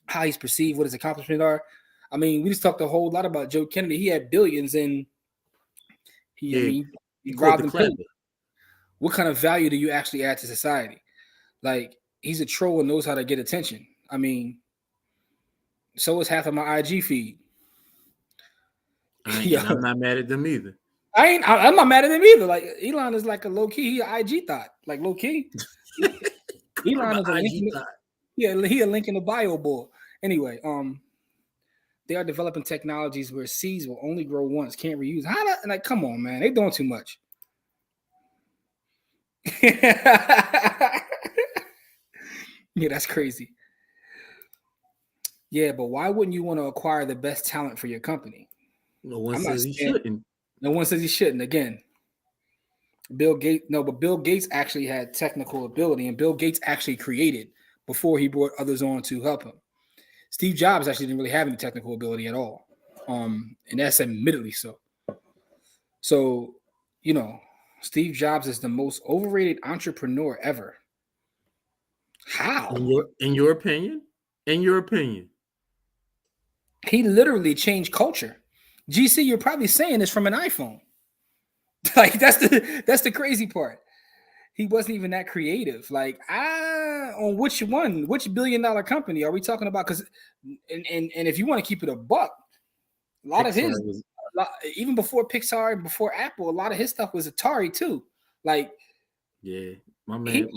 how he's perceived, what his accomplishments are. I mean, we just talked a whole lot about Joe Kennedy. He had billions, and he You caught robbed the and pillaged. clapper. What kind of value do you actually add to society? Like, he's a troll and knows how to get attention. I mean, so is half of my IG feed. And I'm not mad at them either. I'm not mad at him either. Like, Elon is like a low key, he an IG thought. Like, low key. Elon is a link. Yeah, he a link in the bio board. Anyway, they are developing technologies where seeds will only grow once, can't reuse. How that? Like, come on, man, they doing too much. Yeah, that's crazy. Yeah, but why wouldn't you want to acquire the best talent for your company? No one says he shouldn't. No one says he shouldn't. Again, Bill Gates. No, but Bill Gates actually had technical ability, and Bill Gates actually created before he brought others on to help him. Steve Jobs actually didn't really have any technical ability at all, and that's admittedly so. So, you know, Steve Jobs is the most overrated entrepreneur ever. How? In your opinion? In your opinion? He literally changed culture. GC, you're probably saying this from an iPhone. Like, that's the crazy part. He wasn't even that creative. Like, on which billion-dollar company are we talking about? Because and if you want to keep it a buck, a lot of his, even before Pixar and before Apple, a lot of his stuff was Atari too. Like, yeah, my man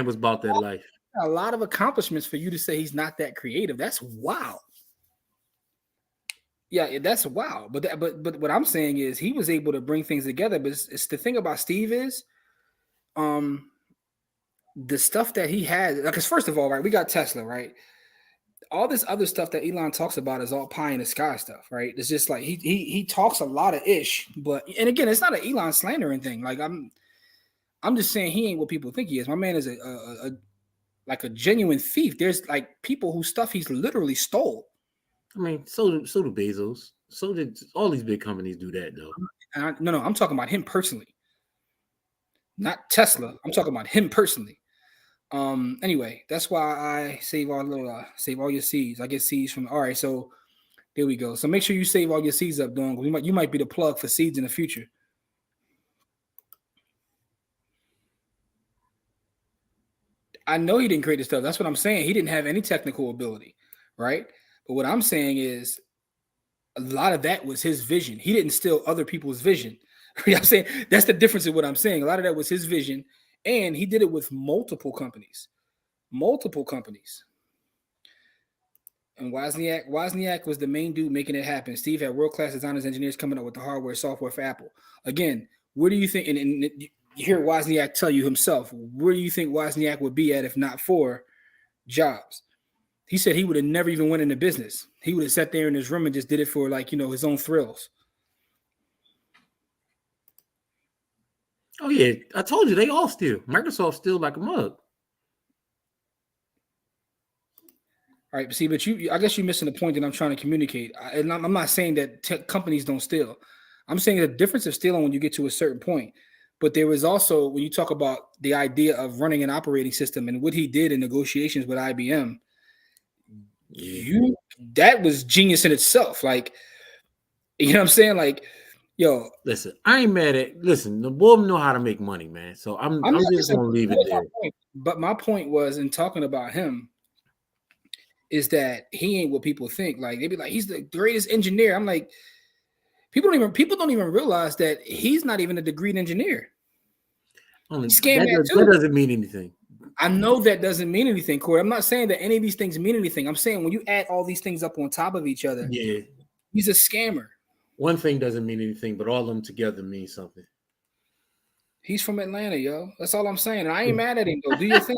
was about that life. A lot of accomplishments for you to say he's not that creative. That's wow. Yeah, that's wow. But what I'm saying is he was able to bring things together. But it's the thing about Steve is, the stuff that he had. Because first of all, right, we got Tesla, right? All this other stuff that Elon talks about is all pie in the sky stuff, right? It's just like he talks a lot of ish, but and again, it's not an Elon slandering thing. Like I'm just saying he ain't what people think he is. My man is a genuine thief. There's like people whose stuff he's literally stole. I mean, so do Bezos. So did all these big companies do that though. No, I'm talking about him personally, not Tesla. I'm talking about him personally. Anyway, that's why I save all your seeds. I get seeds from. All right, so there we go. So make sure you save all your seeds up, Dawn. You might be the plug for seeds in the future. I know he didn't create this stuff. That's what I'm saying. He didn't have any technical ability, right? But what I'm saying is a lot of that was his vision. He didn't steal other people's vision. You know what I'm saying? That's the difference in what I'm saying. A lot of that was his vision, and he did it with multiple companies. And Wozniak was the main dude making it happen. Steve had world-class designers, engineers coming up with the hardware, software for Apple. Again, where do you think, and you hear Wozniak tell you himself, where do you think Wozniak would be at if not for Jobs? He said he would have never even went into business. He would have sat there in his room and just did it for his own thrills. Oh yeah, I told you they all steal. Microsoft steal like a mug. All right, see, but I guess you're missing the point that I'm trying to communicate. And I'm not saying that tech companies don't steal. I'm saying the difference of stealing when you get to a certain point. But there is also, when you talk about the idea of running an operating system and what he did in negotiations with IBM, that was genius in itself. Like, you know what I'm saying? Like, yo, listen, I ain't mad at. Listen, the boy know how to make money, man. So I'm just gonna leave it there. But my point was, in talking about him, is that he ain't what people think. Like, they be like, he's the greatest engineer. I'm like, people don't even realize that he's not even a degreed engineer. That doesn't mean anything. I know that doesn't mean anything, Corey. I'm not saying that any of these things mean anything. I'm saying when you add all these things up on top of each other, he's a scammer. One thing doesn't mean anything, but all of them together mean something. He's from Atlanta, yo. That's all I'm saying. And I ain't mad at him, though. Do your thing.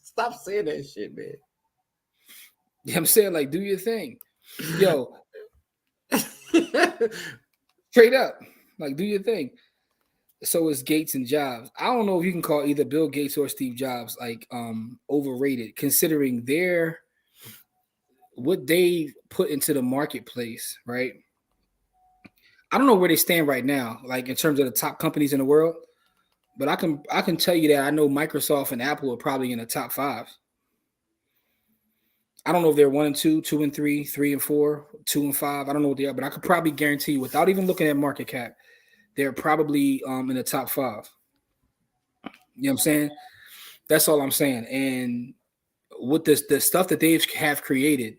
Stop saying that shit, man. Yeah, I'm saying, like, do your thing. Yo. Straight up. Like, do your thing. So is Gates and Jobs. I don't know if you can call either Bill Gates or Steve Jobs like overrated, considering what they put into the marketplace, right? I don't know where they stand right now, like in terms of the top companies in the world, but I can tell you that I know Microsoft and Apple are probably in the top 5. I don't know if they're 1 and 2, 2 and 3, 3 and 4, 2 and 5. I don't know what they are, but I could probably guarantee you, without even looking at market cap, they're probably in the top 5. You know what I'm saying? That's all I'm saying. And with the stuff that they have created,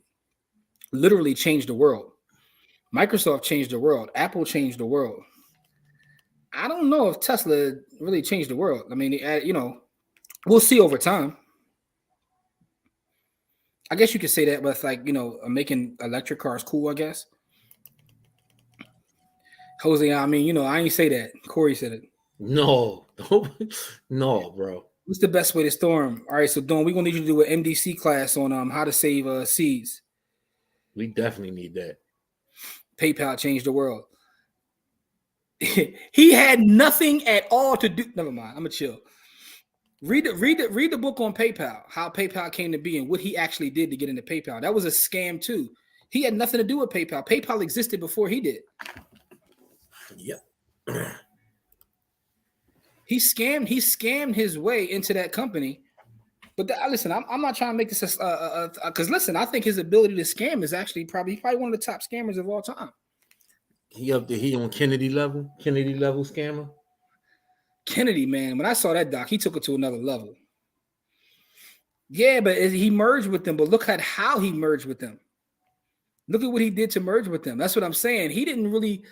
literally changed the world. Microsoft changed the world. Apple changed the world. I don't know if Tesla really changed the world. I mean, we'll see over time. I guess you could say that with making electric cars cool, I guess. Jose, I mean, I ain't say that. Corey said it. No, no, bro. What's the best way to store them? All right, so Dawn, we're gonna need you to do an MDC class on how to save seeds. We definitely need that. PayPal changed the world. He had nothing at all to do. Never mind. I'm gonna chill. Read the book on PayPal, how PayPal came to be and what he actually did to get into PayPal. That was a scam too. He had nothing to do with PayPal. PayPal existed before he did. Yep. He scammed his way into that company. But listen, I'm not trying to make this because listen, I think his ability to scam is actually probably one of the top scammers of all time. He on Kennedy level scammer. Kennedy, man, when I saw that doc, he took it to another level. Yeah, but he merged with them. But look at how he merged with them. Look at what he did to merge with them. That's what I'm saying. He didn't really,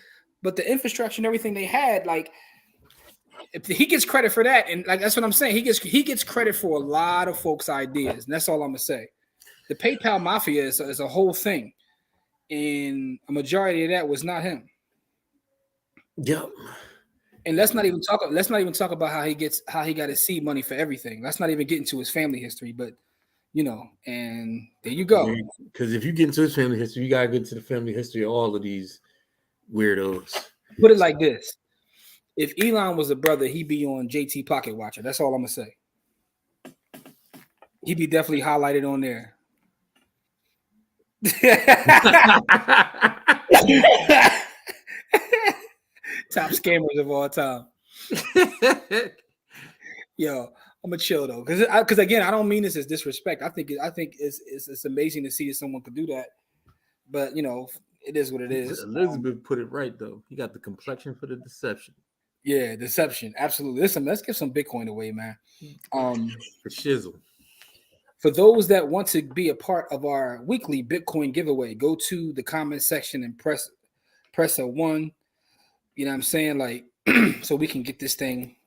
but the infrastructure and everything they had, like, if he gets credit for that, and like that's what I'm saying. He gets credit for a lot of folks' ideas, and that's all I'm gonna say. The PayPal mafia is a whole thing, and a majority of that was not him. Yep. And let's not even talk about how he got his seed money for everything. Let's not even get into his family history, but and there you go. Because if you get into his family history, you gotta get to the family history of all of these weirdos. Put it like this: if Elon was a brother, he'd be on JT Pocket Watcher. That's all I'm gonna say. He'd be definitely highlighted on there. Top scammers of all time. Yo, I'm gonna chill though, because again, I don't mean this as disrespect. I think it's amazing to see that someone could do that, but it is what it is. Elizabeth put it right though. He got the complexion for the deception. Yeah, deception, absolutely. Listen, let's give some Bitcoin away, man. For shizzle. For those that want to be a part of our weekly Bitcoin giveaway, go to the comment section and press a 1. You know what I'm saying? Like, so we can get this thing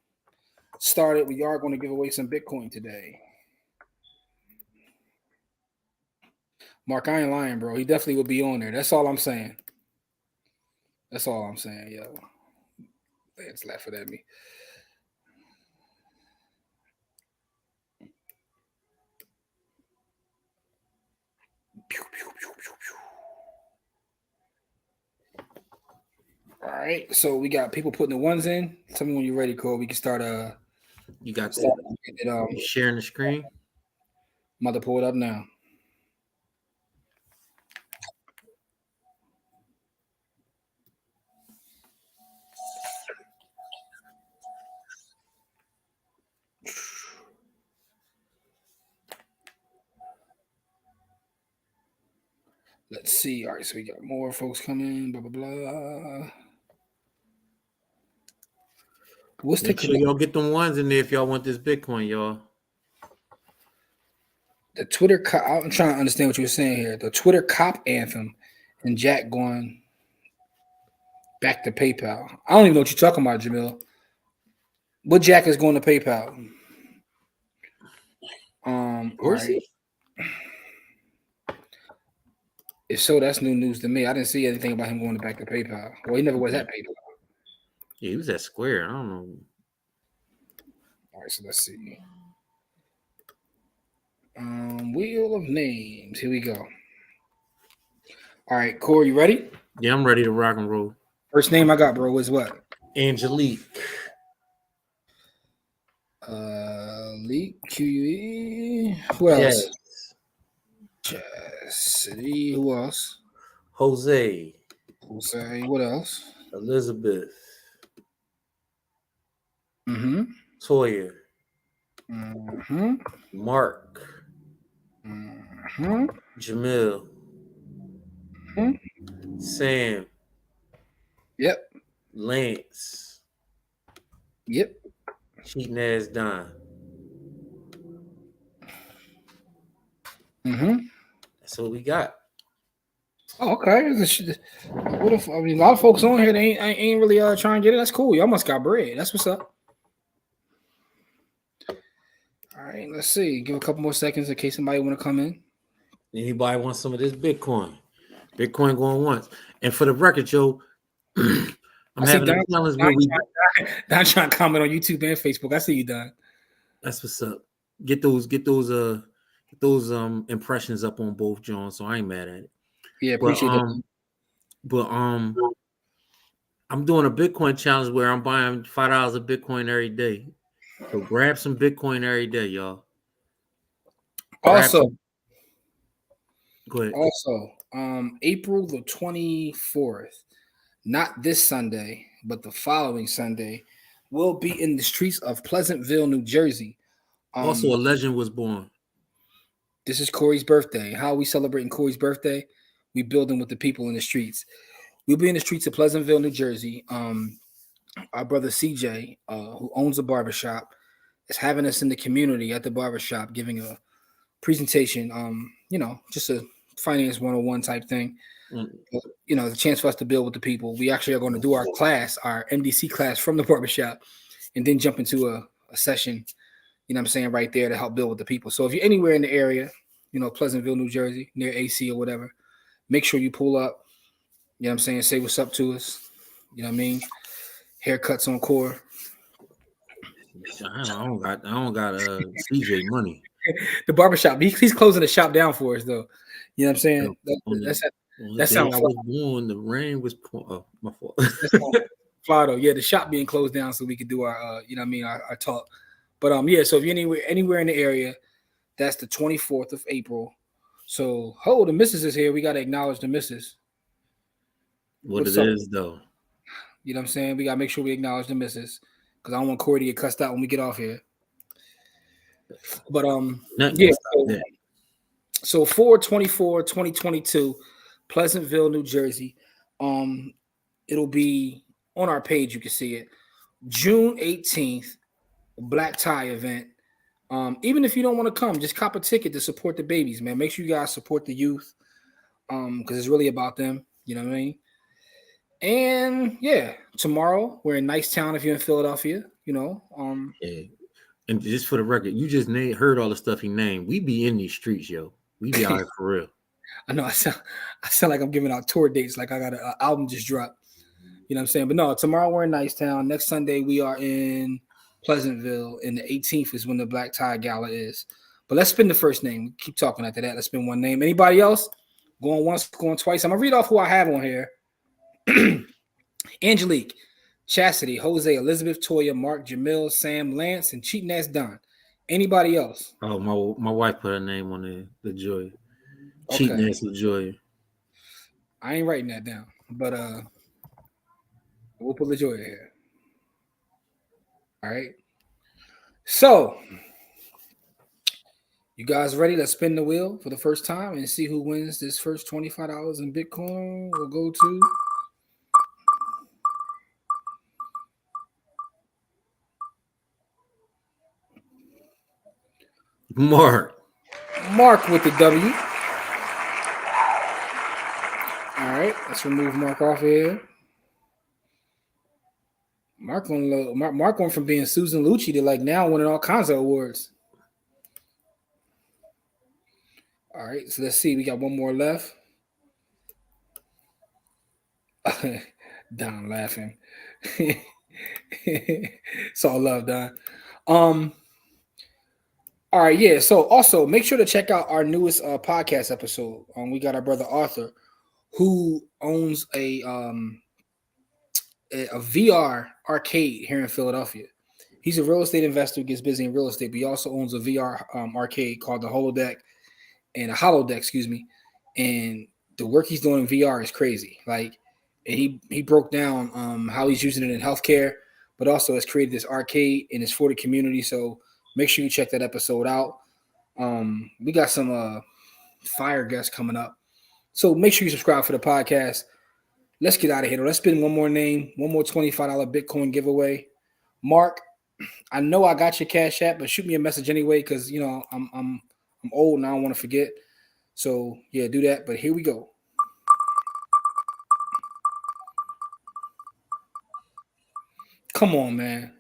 started. We are going to give away some Bitcoin today. Mark, I ain't lying, bro. He definitely will be on there. That's all I'm saying. That's all I'm saying, yo. It's laughing at me. All right, so we got people putting the ones in. Tell me when you're ready, Cole. We can start. You got that? Sharing the screen. I'm about to pull it up now. Let's see. All right, so we got more folks coming. Blah blah blah. What's Make sure y'all get them ones in there if y'all want this Bitcoin, y'all. The Twitter cop. I'm trying to understand what you were saying here. The Twitter cop anthem and Jack going back to PayPal. I don't even know what you're talking about, Jamil. What Jack is going to PayPal? Where's right. If so, that's new news to me. I didn't see anything about him going back to PayPal. Well, he never was at PayPal. Yeah, he was at Square. I don't know. All right, so let's see. Wheel of names. Here we go. All right, Corey, you ready? Yeah, I'm ready to rock and roll. First name I got, bro, is what? Angelique. Leak QE. Who else? Chastity. Who else? Jose. What else? Elizabeth. Mm-hmm. Toya. Mm-hmm. Mark. Mm-hmm. Jamil, Hmm? Sam, Yep. Lance, Yep. cheating ass Don. Mm-hmm. That's what we got. Oh, okay. What if, I mean, a lot of folks on here they ain't really trying to get it. That's cool. Y'all must got bread. That's what's up. All right, let's see. Give a couple more seconds in case somebody want to come in. Anybody want some of this Bitcoin? Bitcoin going once. And for the record, Joe, I'm I see having a Don, challenge Don, where we. Don trying to comment on YouTube and Facebook. I see you, Don. That's what's up. Get those impressions up on both John. So I ain't mad at it. Yeah, But appreciate that. I'm doing a Bitcoin challenge where I'm buying $5 of Bitcoin every day. So grab some Bitcoin every day, y'all. Also, Go ahead. April the 24th, not this Sunday, but the following Sunday, we'll be in the streets of Pleasantville, New Jersey. Also, a legend was born. This is Corey's birthday. How are we celebrating Corey's birthday? We building with the people in the streets. We'll be in the streets of Pleasantville, New Jersey. Our brother CJ, who owns a barbershop, is having us in the community at the barbershop, giving a presentation. Just a finance 101 type thing. The chance for us to build with the people. We actually are going to do our class, our MDC class from the barbershop, and then jump into a session, right there to help build with the people. So if you're anywhere in the area, Pleasantville, New Jersey, near AC or whatever, make sure you pull up, say what's up to us. You know what I mean? Haircuts on core. I don't got CJ money. The barbershop. He's closing the shop down for us though. You know what I'm saying? That sounds I was born. The rain was my fault. Florida. Yeah, the shop being closed down so we could do our our talk. But so if you're anywhere in the area, that's the 24th of April. So the missus is here. We gotta acknowledge the missus. What's it is though. You know what I'm saying? We gotta make sure we acknowledge the missus because I don't want Corey to get cussed out when we get off here. But so 4/24/2022, Pleasantville, New Jersey. It'll be on our page. You can see it. June 18th, black tie event. Even if you don't want to come, just cop a ticket to support the babies, man. Make sure you guys support the youth. Because it's really about them. You know what I mean? And tomorrow we're in Nicetown if you're in Philadelphia, Yeah. And just for the record, you just heard all the stuff he named. We be in these streets, yo. We be out here for real. I know I sound like I'm giving out tour dates, like I got an album just dropped. You know what I'm saying? But no, tomorrow we're in Nicetown. Next Sunday we are in Pleasantville, and the 18th is when the Black Tie Gala is. But let's spin the first name. Keep talking after that. Let's spin one name. Anybody else? Going once, going twice. I'm gonna read off who I have on here. Angelique, Chastity, Jose, Elizabeth, Toya, Mark, Jamil, Sam, Lance, and Cheating Ass Don. Anybody else? Oh, my wife put her name on the Joy. Cheating Ass LaJoy. I ain't writing that down, but we'll put LaJoy here. All right. So you guys ready? Let's spin the wheel for the first time and see who wins this first $25 in Bitcoin. We'll go to Mark with the W. All right, let's remove Mark off here. Mark went from being Susan Lucci to like now winning all kinds of awards. All right, so let's see. We got one more left. Don laughing. It's all love, Don. All right, yeah. So also make sure to check out our newest podcast episode. We got our brother Arthur, who owns a VR arcade here in Philadelphia. He's a real estate investor, gets busy in real estate, but he also owns a VR arcade called the Holodeck and a Holodeck, excuse me. And the work he's doing in VR is crazy. Like, and he broke down how he's using it in healthcare, but also has created this arcade and it's for the community. So make sure you check that episode out. We got some fire guest coming up. So make sure you subscribe for the podcast. Let's get out of here. Let's spin one more name, one more $25 Bitcoin giveaway. Mark, I know I got your Cash App, but shoot me a message anyway, because you know I'm old and I don't want to forget. So yeah, do that. But here we go. Come on, man.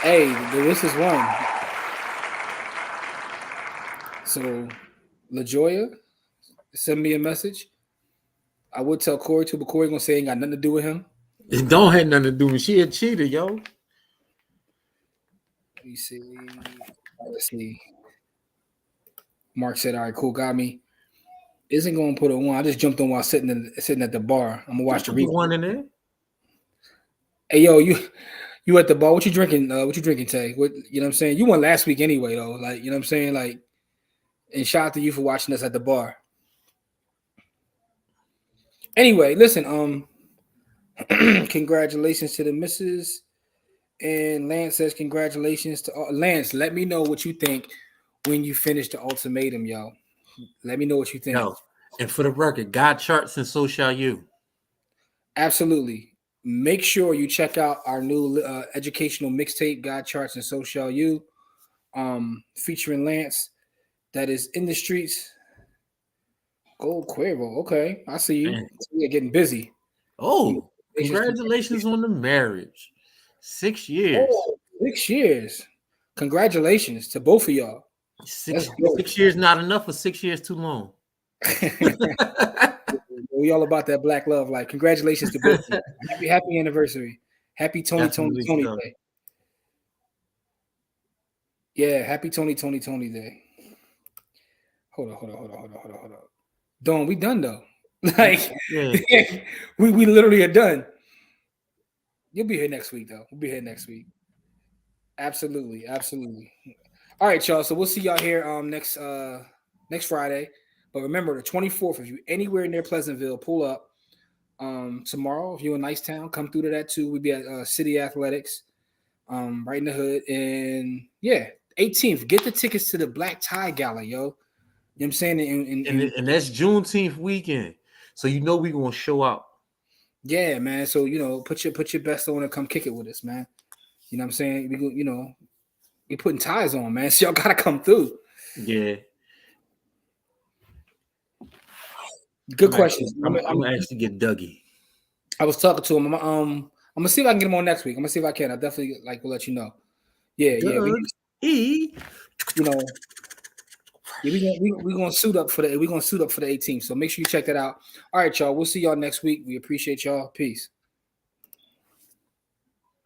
Hey, this is one. So LaJoya, send me a message. I would tell Corey too, but Corey gonna say ain't got nothing to do with him. It don't have nothing to do with. She a cheater, yo. Let me see. Let's see. Mark said, "All right, cool, got me." Isn't gonna put a one. I just jumped on while sitting at the bar. I'm gonna watch the replay. One in there. Hey, yo, you at the bar? What you drinking? What you drinking, Tay? What you know? What I'm saying you won last week anyway, though. Like you know, what I'm saying like. And shout out to you for watching us at the bar. Anyway, listen. Congratulations to the missus. And Lance says congratulations to Lance. Let me know what you think when you finish the ultimatum, yo. Let me know what you think. Yo, and for the record, God charts and so shall you. Absolutely. Make sure you check out our new educational mixtape, God Charts and So Shall You, featuring Lance. That is in the streets. Gold Cuervo. Okay, I see you. You're getting busy. Oh, congratulations on the marriage. 6 years. Oh, 6 years. Congratulations to both of y'all. 6 years not enough, or 6 years too long. We all about that black love. Like, congratulations to both of you. Happy anniversary. Happy Tony Day. Yeah, happy Tony Day. Hold on. Dawn, we done though. Like, yeah. we literally are done. You'll be here next week though. We'll be here next week. Absolutely. All right, y'all. So we'll see y'all here next Friday. But remember, the 24th, if you're anywhere near Pleasantville, pull up. Tomorrow, if you're in Nicetown, come through to that too. We'll be at City Athletics, right in the hood. And yeah, 18th, get the tickets to the Black Tie Gala, yo. You know what I'm saying? And that's Juneteenth weekend. So you know we're gonna show out. Yeah, man. So you know, put your best on and come kick it with us, man. You know what I'm saying? We're putting ties on, man. So y'all gotta come through. Yeah. Good questions. I'm gonna actually get Dougie. I was talking to him. I'm gonna see if I can get him on next week. I'm gonna see if I can. I definitely will let you know. Yeah. We're gonna suit up for the 18th. So make sure you check that out. All right, y'all. We'll see y'all next week. We appreciate y'all. Peace.